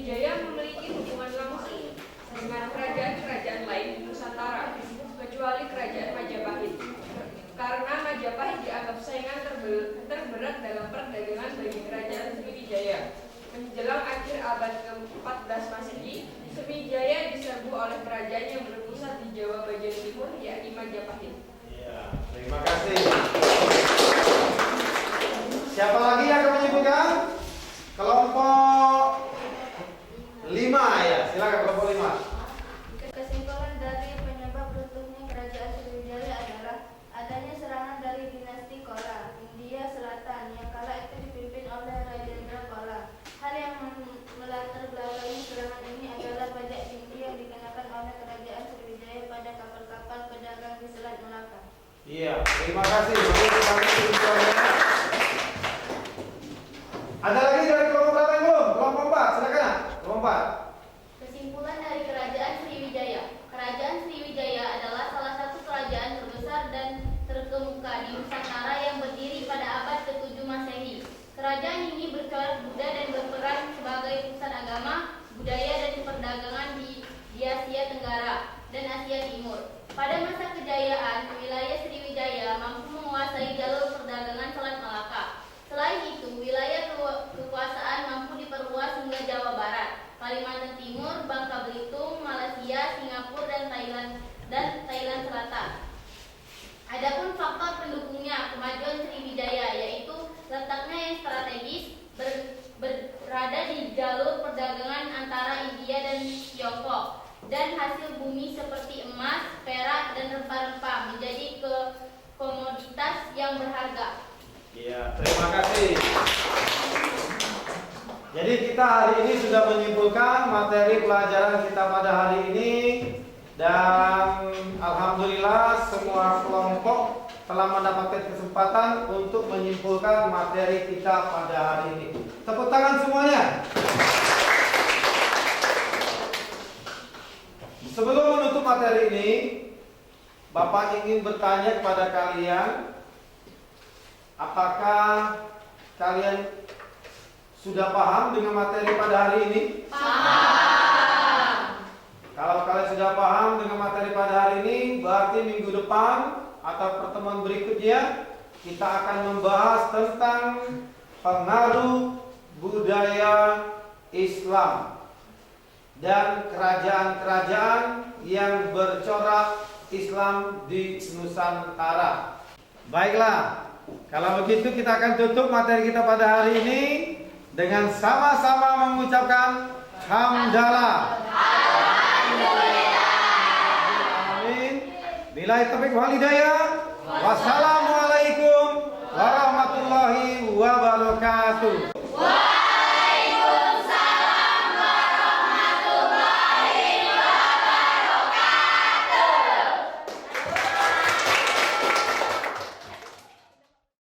Sriwijaya memiliki hubungan langsung dengan kerajaan-kerajaan lain di Nusantara, kecuali kerajaan Majapahit. Karena Majapahit dianggap saingan terberat dalam perdagangan bagi kerajaan Sriwijaya. Menjelang akhir abad ke-14 Masehi, Sriwijaya diserbu oleh kerajaan yang berpusat di Jawa bagian timur, yakni Majapahit. Ya, terima kasih. Siapa lagi yang akan menyebutkan? Kelompok 5 ya, silakan kelompok 5. Kesimpulan dari penyebab runtuhnya kerajaan Sriwijaya adalah adanya serangan dari dinasti Chola, India Selatan, yang kala itu dipimpin oleh Rajendra Chola. Hal yang melatar belakangi serangan ini adalah pajak tinggi yang dikenakan oleh kerajaan Sriwijaya pada kapal-kapal pedagang di Selat Melaka. Iya, terima kasih. Ada lagi dari kelompok berapa yang belum? Kelompok 4, silakan. Kelompok 4. Kesimpulan dari kerajaan Sriwijaya. Kerajaan Sriwijaya adalah salah satu kerajaan terbesar dan terkemuka di Nusantara yang berdiri pada abad ke-7 Masehi. Kerajaan ini bercorak Buddha dan berperan sebagai pusat agama, budaya dan perdagangan di Asia Tenggara dan Asia Timur. Pada masa kejayaan, wilayah Sriwijaya mampu menguasai jalur perdagangan Selat Melaka. Selain itu, wilayah kekuasaan mampu diperluas hingga Jawa Barat, Kalimantan Timur, Bangka Belitung, Malaysia, Singapura, dan Thailand Selatan. Adapun faktor pendukungnya kemajuan Sriwijaya yaitu letaknya yang strategis berada di jalur perdagangan antara India dan Tiongkok, dan hasil bumi seperti emas, perak, dan rempah-rempah menjadi komoditas yang berharga. Iya, terima kasih. Jadi kita hari ini sudah menyimpulkan materi pelajaran kita pada hari ini, dan alhamdulillah semua kelompok telah mendapatkan kesempatan untuk menyimpulkan materi kita pada hari ini. Tepuk tangan semuanya. Sebelum menutup materi ini, Bapak ingin bertanya kepada kalian, apakah kalian sudah paham dengan materi pada hari ini? Paham. Kalau kalian sudah paham dengan materi pada hari ini, berarti minggu depan atau pertemuan berikutnya kita akan membahas tentang pengaruh budaya Islam dan kerajaan-kerajaan yang bercorak Islam di Nusantara. Baiklah, kalau begitu kita akan tutup materi kita pada hari ini dengan sama-sama mengucapkan hamdalah. Amin. Billahi taufiq wal hidayah. Wassalamualaikum warahmatullahi wabarakatuh.